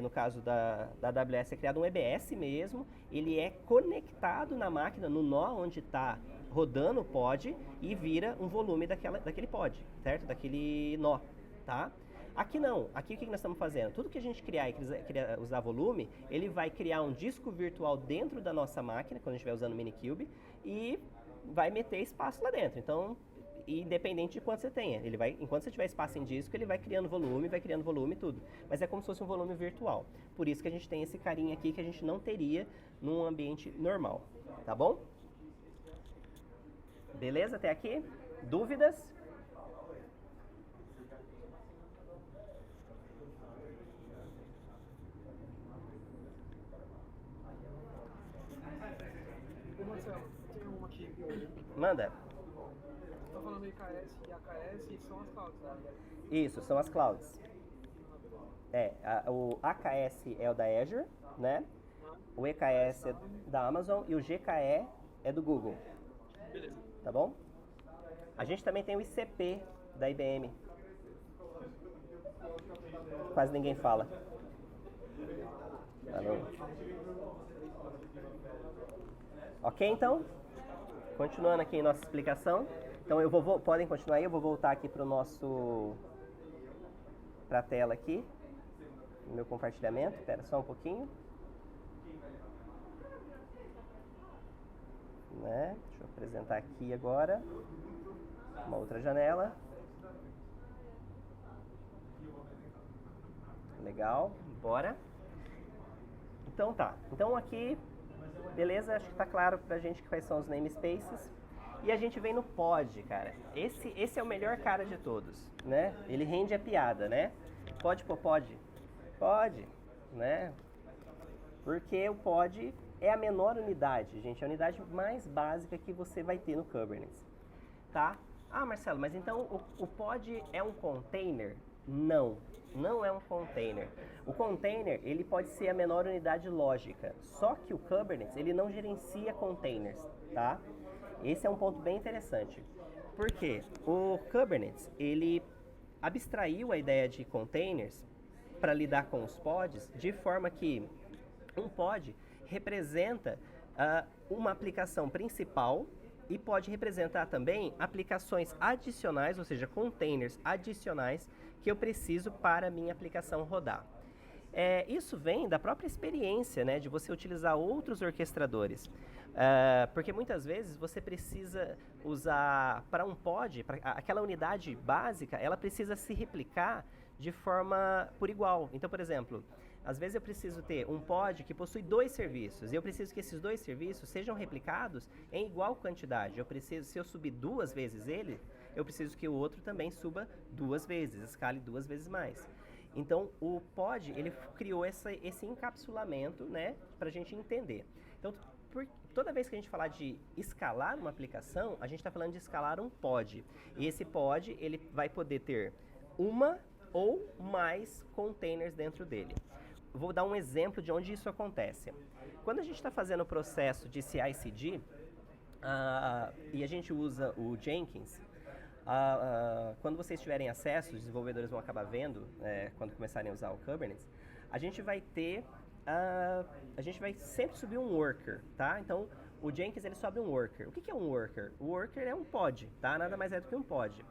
A: no caso da AWS é criado um EBS mesmo, ele é conectado na máquina, no nó onde está rodando o pod, e vira um volume daquele pod, certo? Daquele nó, tá? Aqui não, aqui o que nós estamos fazendo? Tudo que a gente criar e quiser usar volume, ele vai criar um disco virtual dentro da nossa máquina, quando a gente estiver usando o Minikube, e vai meter espaço lá dentro. Então, independente de quanto você tenha, ele vai, enquanto você tiver espaço em disco, ele vai criando volume e tudo. Mas é como se fosse um volume virtual. Por isso que a gente tem esse carinha aqui que a gente não teria num ambiente normal, tá bom? Beleza até aqui? Dúvidas?
C: Marcelo, tem uma aqui.
A: Manda.
C: Tá falando IKS e AKS são as clouds, né?
A: Isso, são as clouds. O AKS é o da Azure, né? O EKS é da Amazon e o GKE é do Google.
C: Beleza.
A: Tá bom? A gente também tem o ICP da IBM. Quase ninguém fala. Tá bom? Ok, então? Continuando aqui nossa explicação. Então podem continuar aí, eu vou voltar aqui para a tela aqui, no meu compartilhamento. Espera só um pouquinho. Né? Deixa eu apresentar aqui agora uma outra janela. Legal, bora. Então tá, então aqui, beleza, acho que tá claro pra gente quais são os namespaces. E a gente vem no pod, cara. Esse é o melhor cara de todos, né? Ele rende a piada, né? Pode pôr pod? Pode, né? Porque o pod é a menor unidade, gente. É a unidade mais básica que você vai ter no Kubernetes, tá? Ah, Marcelo, mas então o pod é um container? Não, não é um container. O container, ele pode ser a menor unidade lógica. Só que o Kubernetes, ele não gerencia containers, tá? Esse é um ponto bem interessante. Por quê? O Kubernetes, ele abstraiu a ideia de containers para lidar com os pods, de forma que um pod representa uma aplicação principal e pode representar também aplicações adicionais, ou seja, containers adicionais que eu preciso para a minha aplicação rodar. Isso vem da própria experiência, né, de você utilizar outros orquestradores. Porque muitas vezes você precisa usar para um pod, para aquela unidade básica, ela precisa se replicar de forma por igual. Então, por exemplo, às vezes eu preciso ter um pod que possui 2 serviços, e eu preciso que esses 2 serviços sejam replicados em igual quantidade. Se eu subir 2 vezes ele, eu preciso que o outro também suba 2 vezes, escale 2 vezes mais. Então, o pod, ele criou esse encapsulamento, né, para a gente entender. Então, toda vez que a gente falar de escalar uma aplicação, a gente está falando de escalar um pod. E esse pod, ele vai poder ter uma ou mais containers dentro dele. Vou dar um exemplo de onde isso acontece. Quando a gente está fazendo o processo de CI/CD, e a gente usa o Jenkins, quando vocês tiverem acesso, os desenvolvedores vão acabar vendo, quando começarem a usar o Kubernetes, a gente vai sempre subir um worker, tá? Então, o Jenkins, ele sobe um worker. O que é um worker? O worker é um pod, tá? Nada mais é do que um pod.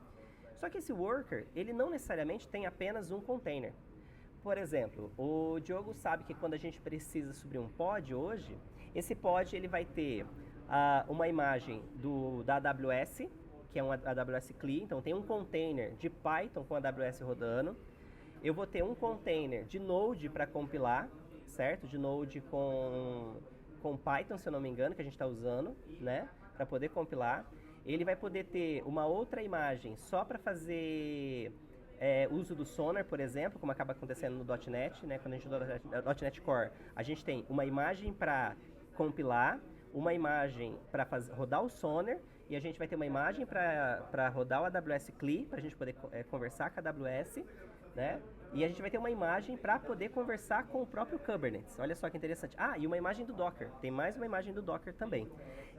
A: Só que esse worker, ele não necessariamente tem apenas um container. Por exemplo, o Diogo sabe que quando a gente precisa subir um pod hoje, esse pod ele vai ter uma imagem da AWS, que é um AWS CLI, então tem um container de Python com a AWS rodando. Eu vou ter um container de Node para compilar, certo? De Node com Python, se eu não me engano, que a gente está usando, né? Para poder compilar. Ele vai poder ter uma outra imagem só para fazer uso do Sonar, por exemplo, como acaba acontecendo no .NET, né? Quando a gente usa o .NET Core, a gente tem uma imagem para compilar, uma imagem para rodar o Sonar, e a gente vai ter uma imagem para rodar o AWS CLI, para a gente poder conversar com a AWS, né? E a gente vai ter uma imagem para poder conversar com o próprio Kubernetes. Olha só que interessante. E uma imagem do Docker. Tem mais uma imagem do Docker também.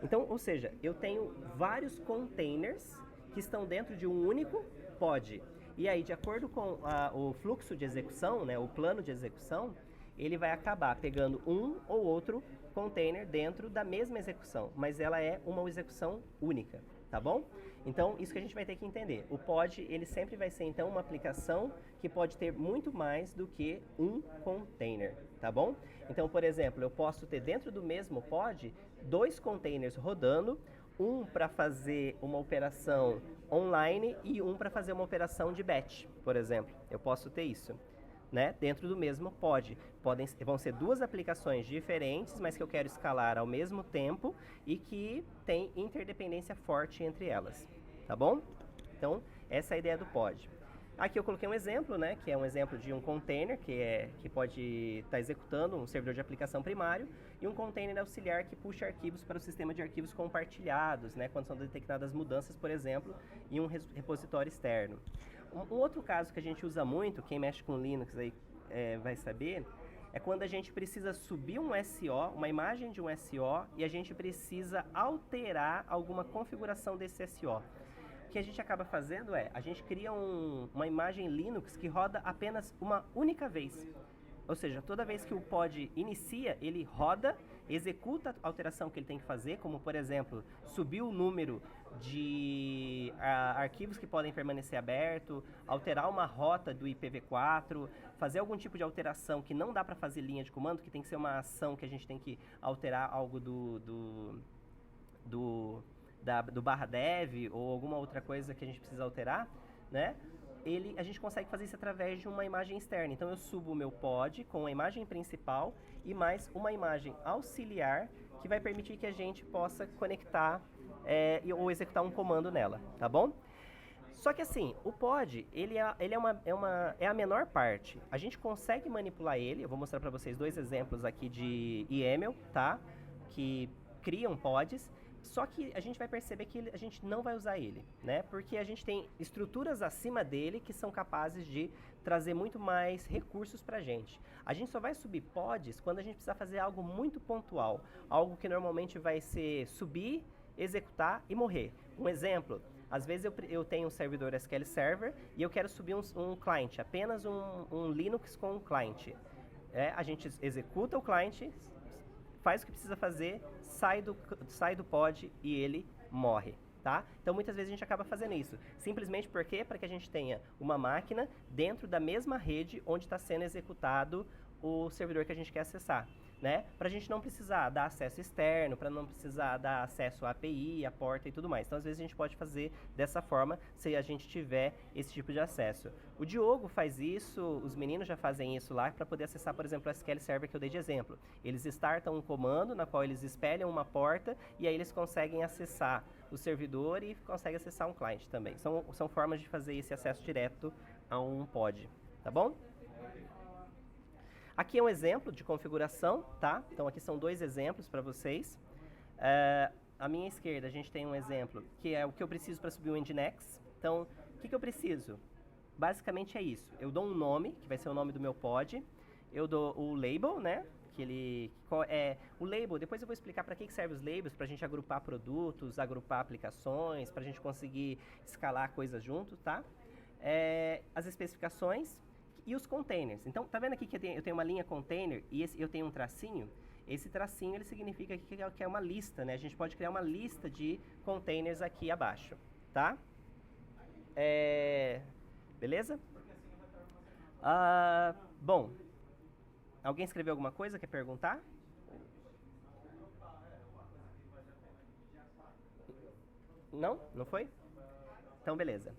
A: Então, ou seja, eu tenho vários containers que estão dentro de um único pod. E aí, de acordo com o fluxo de execução, né, o plano de execução, ele vai acabar pegando um ou outro container dentro da mesma execução, mas ela é uma execução única, tá bom? Então, isso que a gente vai ter que entender. O pod, ele sempre vai ser, então, uma aplicação que pode ter muito mais do que um container, tá bom? Então, por exemplo, eu posso ter dentro do mesmo pod 2 containers rodando, um para fazer uma operação online e um para fazer uma operação de batch, por exemplo. Eu posso ter isso, né? Dentro do mesmo pod. Vão ser 2 aplicações diferentes, mas que eu quero escalar ao mesmo tempo e que tem interdependência forte entre elas, tá bom? Então, essa é a ideia do pod. Aqui eu coloquei um exemplo, né, que é um exemplo de um container que pode estar executando um servidor de aplicação primário e um container auxiliar que puxa arquivos para o sistema de arquivos compartilhados, né, quando são detectadas mudanças, por exemplo, em um repositório externo. Um outro caso que a gente usa muito, quem mexe com Linux aí vai saber, é quando a gente precisa subir um SO, uma imagem de um SO, e a gente precisa alterar alguma configuração desse SO. O que a gente acaba fazendo a gente cria uma imagem Linux que roda apenas uma única vez. Ou seja, toda vez que o pod inicia, ele roda, executa a alteração que ele tem que fazer, como por exemplo, subir o número de arquivos que podem permanecer aberto, alterar uma rota do IPv4, fazer algum tipo de alteração que não dá para fazer linha de comando, que tem que ser uma ação que a gente tem que alterar algo do /dev ou alguma outra coisa que a gente precisa alterar, né? A gente consegue fazer isso através de uma imagem externa. Então eu subo o meu pod com a imagem principal e mais uma imagem auxiliar que vai permitir que a gente possa conectar ou executar um comando nela, tá bom? Só que assim, o pod, ele é a menor parte. A gente consegue manipular ele, eu vou mostrar para vocês 2 exemplos aqui de YAML, tá? Que criam pods. Só que a gente vai perceber que a gente não vai usar ele, né? Porque a gente tem estruturas acima dele que são capazes de trazer muito mais recursos para a gente. A gente só vai subir pods quando a gente precisar fazer algo muito pontual. Algo que normalmente vai ser subir, executar e morrer. Um exemplo, às vezes eu tenho um servidor SQL Server e eu quero subir um client, apenas um Linux com um client. A gente executa o client, faz o que precisa fazer, sai do pod e ele morre, tá? Então muitas vezes a gente acaba fazendo isso. Simplesmente para que a gente tenha uma máquina dentro da mesma rede onde está sendo executado o servidor que a gente quer acessar, né? Para a gente não precisar dar acesso externo, para não precisar dar acesso à API, à porta e tudo mais. Então às vezes a gente pode fazer dessa forma se a gente tiver esse tipo de acesso. O Diogo faz isso, os meninos já fazem isso lá para poder acessar, por exemplo, o SQL Server que eu dei de exemplo. Eles startam um comando na qual eles espelham uma porta e aí eles conseguem acessar o servidor e conseguem acessar um cliente também. São formas de fazer esse acesso direto a um pod, tá bom? Aqui é um exemplo de configuração, tá? Então aqui são 2 exemplos para vocês. À minha esquerda a gente tem um exemplo que é o que eu preciso para subir o Nginx. Então, o que eu preciso? Basicamente é isso. Eu dou um nome, que vai ser o nome do meu pod. Eu dou o label, né? O label, depois eu vou explicar para que serve os labels, para a gente agrupar produtos, agrupar aplicações, para a gente conseguir escalar coisas junto, tá? As especificações e os containers. Então, tá vendo aqui que eu tenho uma linha container e eu tenho um tracinho? Esse tracinho, ele significa que é uma lista, né? A gente pode criar uma lista de containers aqui abaixo, tá? Beleza? Bom, alguém escreveu alguma coisa? Quer perguntar? Não? Não foi? Então, beleza.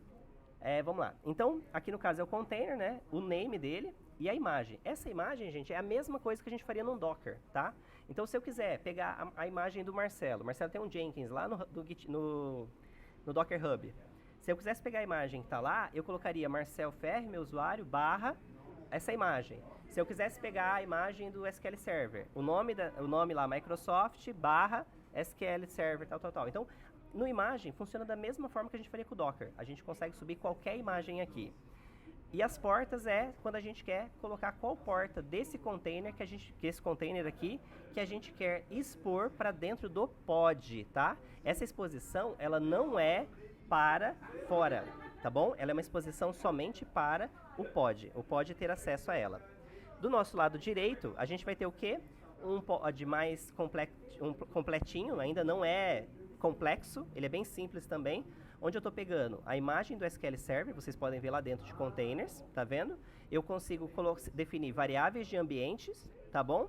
A: Vamos lá. Então, aqui no caso é o container, né? O name dele e a imagem. Essa imagem, gente, é a mesma coisa que a gente faria num Docker, tá? Então, se eu quiser pegar a imagem do Marcelo. O Marcelo tem um Jenkins lá no Docker Hub. Se eu quisesse pegar a imagem que está lá, eu colocaria Marcel Ferri, meu usuário, / essa imagem. Se eu quisesse pegar a imagem do SQL Server, o nome lá, Microsoft, / SQL Server, tal. Então, no imagem, funciona da mesma forma que a gente faria com o Docker. A gente consegue subir qualquer imagem aqui. E as portas quando a gente quer colocar qual porta desse container, esse container aqui, que a gente quer expor para dentro do pod, tá? Essa exposição, ela não é para fora, tá bom? Ela é uma exposição somente para o pod ter acesso a ela. Do nosso lado direito, a gente vai ter o quê? Um pod mais completinho, ainda não é complexo, ele é bem simples também, onde eu estou pegando a imagem do SQL Server, vocês podem ver lá dentro de containers, tá vendo? Eu consigo definir variáveis de ambientes, tá bom?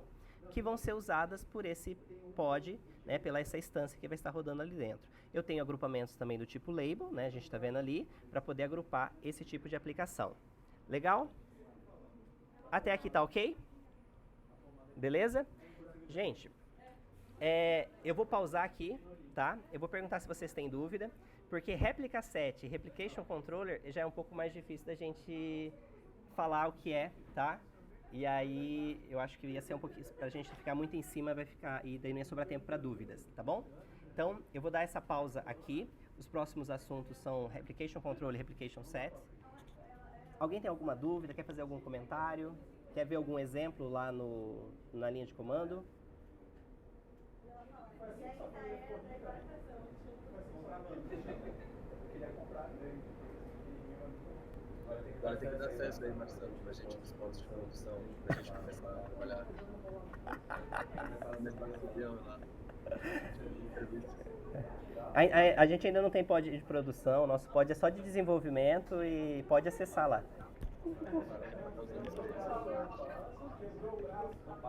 A: Que vão ser usadas por esse pod, né, pela essa instância que vai estar rodando ali dentro. Eu tenho agrupamentos também do tipo label, né, a gente está vendo ali, para poder agrupar esse tipo de aplicação. Legal? Até aqui tá ok? Beleza? Gente, eu vou pausar aqui, tá? Eu vou perguntar se vocês têm dúvida, porque réplica set e replication controller já é um pouco mais difícil da gente falar o que é, tá? E aí eu acho que ia ser um pouquinho, pra gente ficar muito em cima, vai ficar, e daí não ia sobrar tempo para dúvidas, tá bom? Então, eu vou dar essa pausa aqui. Os próximos assuntos são replication controller e replication set. Alguém tem alguma dúvida? Quer fazer algum comentário? Quer ver algum exemplo lá na linha de comando?
E: Agora tem que dar acesso aí, Marcelo, pra gente nos pontos de produção, pra gente começar a trabalhar. Começar a subir lá.
A: A gente ainda não tem pod de produção, nosso pod é só de desenvolvimento e pode acessar lá.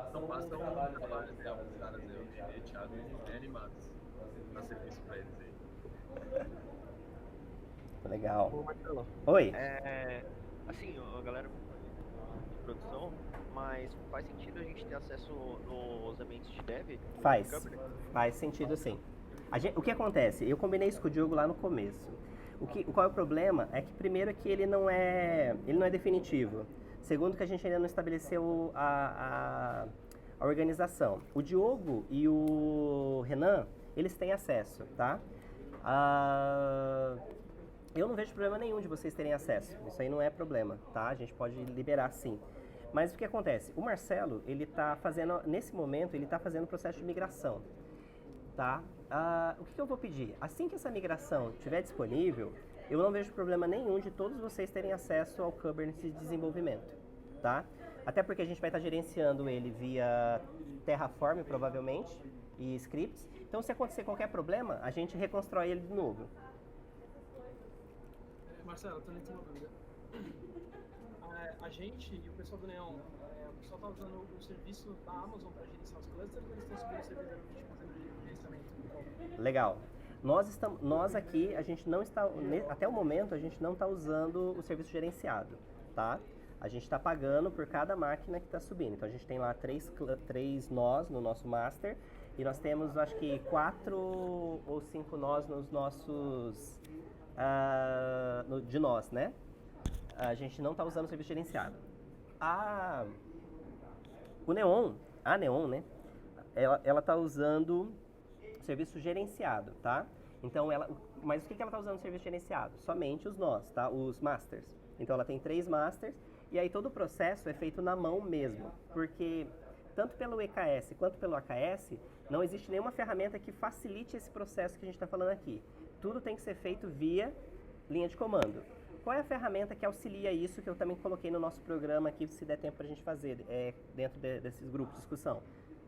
E: Então passa um trabalho até alguns caras eu e Thiago bem animados pra serviço pra eles aí.
A: Legal.
F: Ô, Marcelo,
A: Oi.
F: assim, a galera de produção, mas faz sentido a gente ter acesso nos ambientes de dev?
A: Faz sentido sim. O que acontece? Eu combinei isso com o Diogo lá no começo. Qual é o problema? É que primeiro que ele não é definitivo. Segundo que a gente ainda não estabeleceu a organização. O Diogo e o Renan, eles têm acesso, tá? Eu não vejo problema nenhum de vocês terem acesso. Isso aí não é problema, tá? A gente pode liberar sim. Mas o que acontece? O Marcelo, ele tá fazendo, nesse momento, ele tá fazendo o processo de migração, tá? O que eu vou pedir? Assim que essa migração estiver disponível, eu não vejo problema nenhum de todos vocês terem acesso ao Kubernetes de desenvolvimento, tá? Até porque a gente vai estar gerenciando ele via Terraform, provavelmente, e scripts. Então, se acontecer qualquer problema, a gente reconstrói ele de novo.
C: Marcelo, também tem uma dúvida. A gente e o pessoal do Neon, o pessoal está usando o serviço da Amazon para gerenciar os clusters ou eles estão subindo o servidor e fazendo gerenciamento?
A: Legal. Nós aqui, a gente não está, até o momento, a gente não está usando o serviço gerenciado, tá? A gente está pagando por cada máquina que está subindo. Então, a gente tem lá três nós no nosso master e nós temos, acho que 4 ou 5 nós nos nossos... de nós, né? A gente não está usando o serviço gerenciado. A Neon, né? Ela está usando o serviço gerenciado, tá? Então, mas o que ela está usando o serviço gerenciado? Somente os nós, tá? Os masters. Então, ela tem 3 masters e aí todo o processo é feito na mão mesmo. Porque tanto pelo EKS quanto pelo AKS, não existe nenhuma ferramenta que facilite esse processo que a gente está falando aqui. Tudo tem que ser feito via linha de comando. Qual é a ferramenta que auxilia isso, que eu também coloquei no nosso programa aqui, se der tempo para a gente fazer dentro desses grupos de discussão?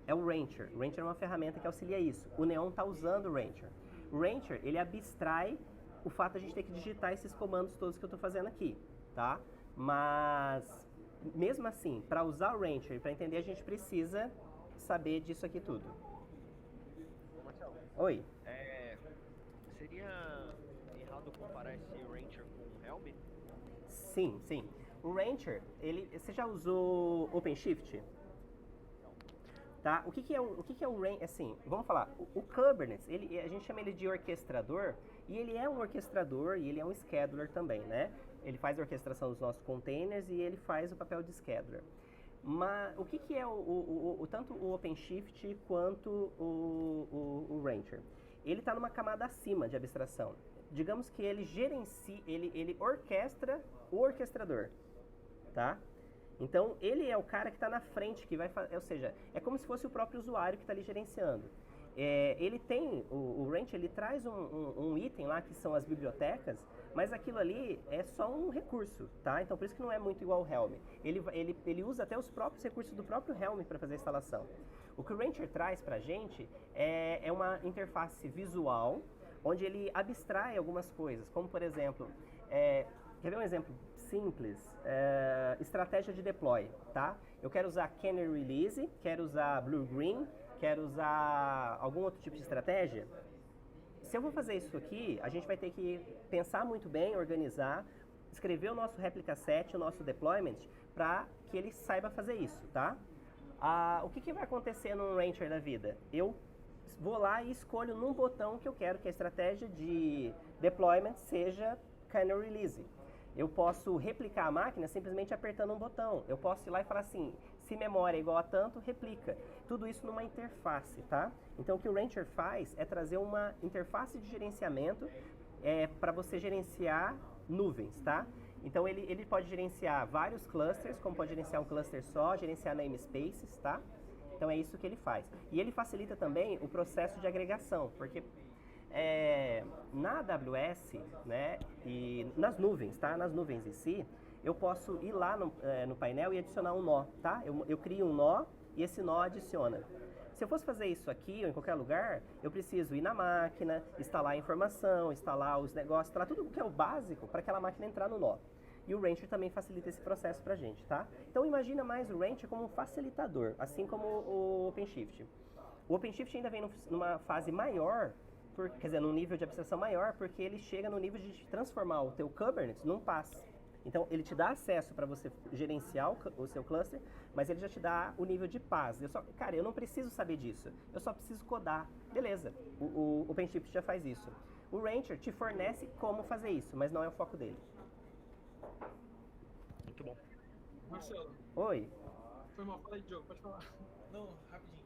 A: É o Rancher. O Rancher é uma ferramenta que auxilia isso. O Neon está usando o Rancher. O Rancher, ele abstrai o fato de a gente ter que digitar esses comandos todos que eu estou fazendo aqui, tá? Mas, mesmo assim, para usar o Rancher e para entender, a gente precisa saber disso aqui tudo.
F: Ô, Marcelo.
A: Oi.
F: Seria errado comparar esse Rancher com o Helm?
A: Sim. O Rancher, você já usou OpenShift? Tá? O que é o Rancher? Assim, vamos falar. O Kubernetes, a gente chama ele de orquestrador, e ele é um orquestrador e ele é um scheduler também, né? Ele faz a orquestração dos nossos containers e ele faz o papel de scheduler. Mas o que é tanto o OpenShift quanto o Rancher? Ele está numa camada acima de abstração. Digamos que ele gerencia, ele orquestra o orquestrador, tá? Então, ele é o cara que está na frente, que vai fazer, ou seja, é como se fosse o próprio usuário que está ali gerenciando. ele tem, o Rancher, ele traz um item lá que são as bibliotecas, mas aquilo ali é só um recurso, tá? Então por isso que não é muito igual ao Helm. Ele usa até os próprios recursos do próprio Helm para fazer a instalação. O que o Rancher traz pra gente é uma interface visual, onde ele abstrai algumas coisas, como por exemplo, quer ver um exemplo simples? Estratégia de deploy, tá? Eu quero usar Canary Release, quero usar Blue Green, quero usar algum outro tipo de estratégia. Se eu vou fazer isso aqui, a gente vai ter que pensar muito bem, organizar, escrever o nosso replica set, o nosso deployment, para que ele saiba fazer isso, tá? O que vai acontecer num Rancher da vida? Eu vou lá e escolho num botão que eu quero que a estratégia de deployment seja Canary Release. Eu posso replicar a máquina simplesmente apertando um botão. Eu posso ir lá e falar assim, se memória é igual a tanto, replica. Tudo isso numa interface, tá? Então o que o Rancher faz é trazer uma interface de gerenciamento para você gerenciar nuvens, tá? Então ele pode gerenciar vários clusters, como pode gerenciar um cluster só, gerenciar namespaces, tá? Então é isso que ele faz. E ele facilita também o processo de agregação, porque na AWS, né, e nas nuvens, tá? Nas nuvens em si, eu posso ir lá no painel e adicionar um nó, tá? Eu crio um nó e esse nó adiciona. Se eu fosse fazer isso aqui ou em qualquer lugar, eu preciso ir na máquina, instalar a informação, instalar os negócios, instalar tudo o que é o básico para aquela máquina entrar no nó. E o Rancher também facilita esse processo pra gente, tá? Então imagina mais o Rancher como um facilitador, assim como o OpenShift. O OpenShift ainda vem numa fase maior, quer dizer, num nível de abstração maior, porque ele chega no nível de transformar o teu Kubernetes num PaaS. Então, ele te dá acesso para você gerenciar o seu cluster, mas ele já te dá o nível de PaaS. Cara, eu não preciso saber disso, eu só preciso codar. Beleza, o OpenShift já faz isso. O Rancher te fornece como fazer isso, mas não é o foco dele.
F: Muito bom.
C: Marcelo,
A: Oi.
C: foi mal, fala aí, Diogo, pode falar.
G: Não, rapidinho.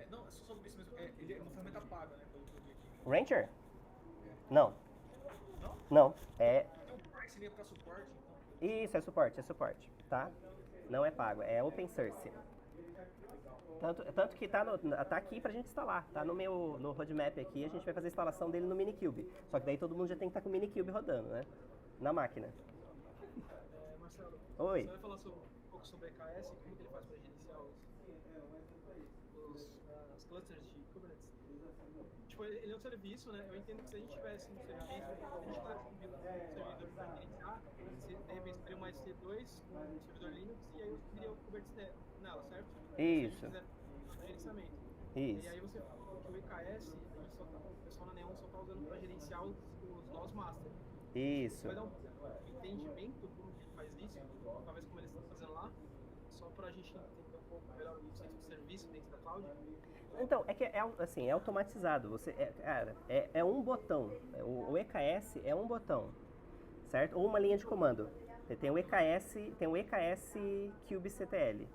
G: Não, é só sobre isso mesmo. Ele é uma ferramenta paga, né? Pelo que eu vi aqui.
A: O Rancher? Não.
G: Não?
A: Não.
G: Tem um price ali pra suporte, então.
A: Isso, é suporte, tá? Não é pago, é open source. Tanto que tá aqui pra gente instalar, tá no roadmap aqui, a gente vai fazer a instalação dele no Minikube. Só que daí todo mundo já tem que estar com o Minikube rodando, né? Na máquina.
C: Marcelo,
A: Oi.
C: você vai falar um pouco sobre EKS, como que ele faz para gerenciar os clusters de Kubernetes? Tipo, ele é um serviço, né? Eu entendo que se a gente tivesse um serviço, a gente quisesse um servidor para gerenciar, você de repente teria uma S2 com um servidor Linux e aí eu teria o Kubernetes nela, certo?
A: Isso.
C: Se a gente fizer gerenciamento.
A: Isso.
C: E aí você falou que o EKS, o pessoal na Neon só está usando para gerenciar os nós master.
A: Isso.
C: Vai dar um entendimento de como que ele faz isso, talvez como eles estão fazendo lá, só para a gente entender um pouco melhor o conceito de serviço dentro da cloud.
A: Então, é automatizado. É um botão. O EKS é um botão, certo? Ou uma linha de comando. Tem o EKS kubectl,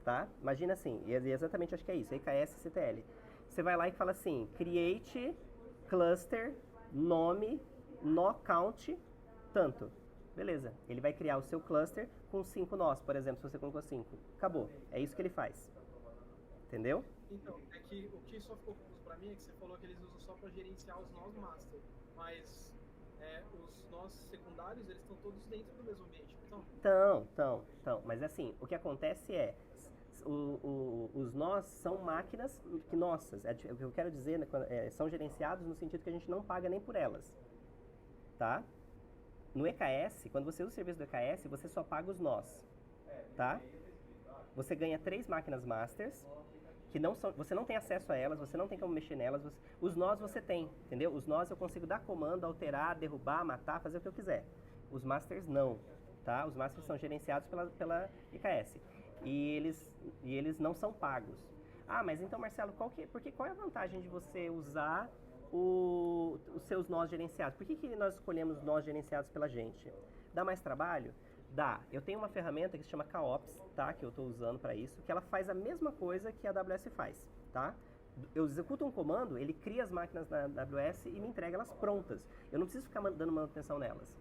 A: tá? Imagina assim, e exatamente acho que é isso, EKS-ctl. Você vai lá e fala assim, create cluster, nome, nó count, tanto. Beleza, ele vai criar o seu cluster com 5 nós, por exemplo, se você colocou 5. Acabou, é isso que ele faz. Entendeu?
C: Então, é que o que só ficou confuso pra mim é que você falou que eles usam só para gerenciar os nós master, mas os nós secundários, eles estão todos dentro do mesmo ambiente, então?
A: Então, mas assim, o que acontece é, os nós são máquinas que nossas, o que eu quero dizer, né, são gerenciados no sentido que a gente não paga nem por elas, tá? No EKS, quando você usa o serviço do EKS, você só paga os nós, tá? Você ganha 3 máquinas masters, que você não tem acesso a elas, você não tem como mexer nelas, os nós você tem, entendeu? Os nós eu consigo dar comando, alterar, derrubar, matar, fazer o que eu quiser. Os masters não, tá? Os masters são gerenciados pela EKS e eles não são pagos. Ah, mas então, Marcelo, qual é a vantagem de você usar os seus nós gerenciados? Por que nós escolhemos nós gerenciados pela gente? Dá mais trabalho? Dá. Eu tenho uma ferramenta que se chama KOps, tá? Que eu estou usando para isso, que ela faz a mesma coisa que a AWS faz, tá? Eu executo um comando, ele cria as máquinas da AWS e me entrega elas prontas. Eu não preciso ficar dando manutenção nelas.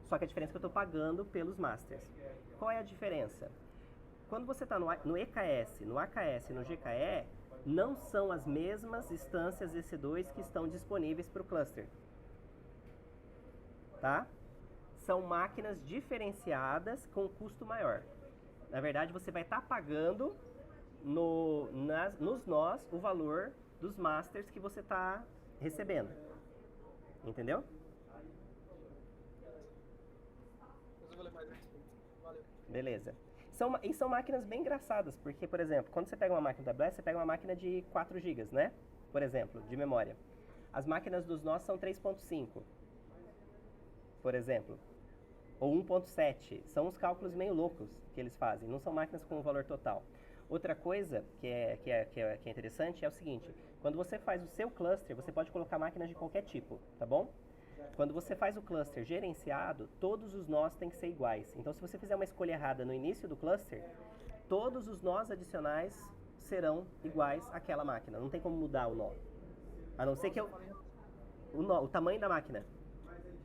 A: Só que a diferença é que eu estou pagando pelos masters. Qual é a diferença? Quando você está no EKS, no AKS e no GKE, não são as mesmas instâncias EC2 que estão disponíveis para o cluster. Tá? São máquinas diferenciadas com custo maior. Na verdade, você vai estar pagando nos nós o valor dos masters que você está recebendo. Entendeu?
C: Depois eu vou ler mais a respeito. Valeu.
A: Beleza. E são máquinas bem engraçadas, porque, por exemplo, quando você pega uma máquina da AWS, você pega uma máquina de 4 GB, né? Por exemplo, de memória. As máquinas dos nós são 3.5, por exemplo. Ou 1.7. São uns cálculos meio loucos que eles fazem. Não são máquinas com valor total. Outra coisa que é interessante é o seguinte. Quando você faz o seu cluster, você pode colocar máquinas de qualquer tipo, tá bom? Quando você faz o cluster gerenciado, todos os nós têm que ser iguais. Então, se você fizer uma escolha errada no início do cluster, todos os nós adicionais serão iguais àquela máquina. Não tem como mudar o nó. A não ser que o tamanho da máquina.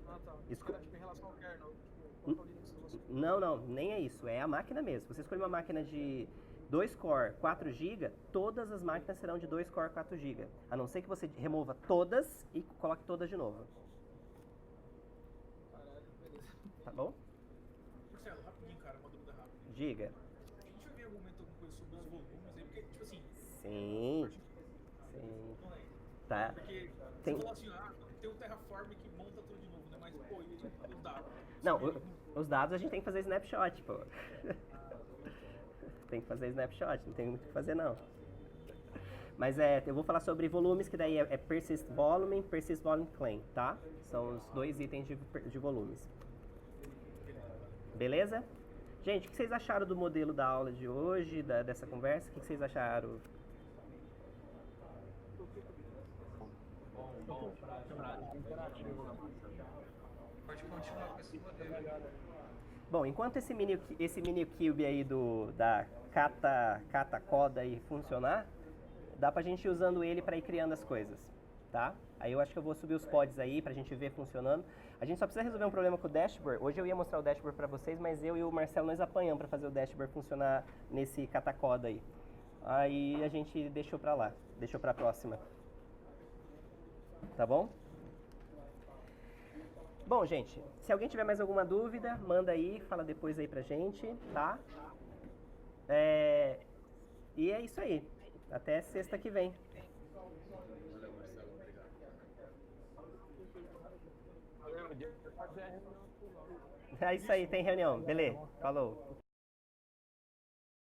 C: Ah, tá.
A: Esco-
C: Era, tipo, em relação ao kernel. Tipo, quanto Linux você usa.
A: Não, nem é isso. É a máquina mesmo. Se você escolher uma máquina de 2 core, 4 GB, todas as máquinas serão de 2 core, 4 GB. A não ser que você remova todas e coloque todas de novo.
C: Caralho, beleza.
A: Tá bom?
G: Marcelo, rapidinho, cara, uma dúvida rápida.
A: Diga.
G: A gente vai ver em algum momento alguma coisa sobre os volumes aí, porque, tipo assim,
A: Sim. Sim.
G: não é.
A: Tá.
G: Porque
A: Tem-
G: você falou assim, tem um Terraform que monta tudo de novo, né? Mas, pô, e os dados?
A: Não, os dados a gente tem que fazer snapshot, pô. Tem que fazer snapshot, não tem muito o que fazer não. Mas eu vou falar sobre volumes, que daí é persist volume claim, tá? São os 2 itens de volumes. Beleza? Gente, o que vocês acharam do modelo da aula de hoje, dessa conversa? O que vocês acharam?
E: Pode continuar com esse modelo.
A: Bom, enquanto esse mini cube aí da Kata Coda aí funcionar, dá pra gente ir usando ele pra ir criando as coisas, tá? Aí eu acho que eu vou subir os pods aí pra gente ver funcionando. A gente só precisa resolver um problema com o dashboard. Hoje eu ia mostrar o dashboard pra vocês, mas eu e o Marcelo nós apanhamos pra fazer o dashboard funcionar nesse Kata Coda aí. Aí a gente deixou pra lá, deixou pra próxima. Tá bom? Bom, gente, se alguém tiver mais alguma dúvida, manda aí, fala depois aí pra gente, tá? E é isso aí. Até sexta que vem.
E: Valeu, Marcelo, obrigado.
A: É isso aí, tem reunião. Beleza, falou.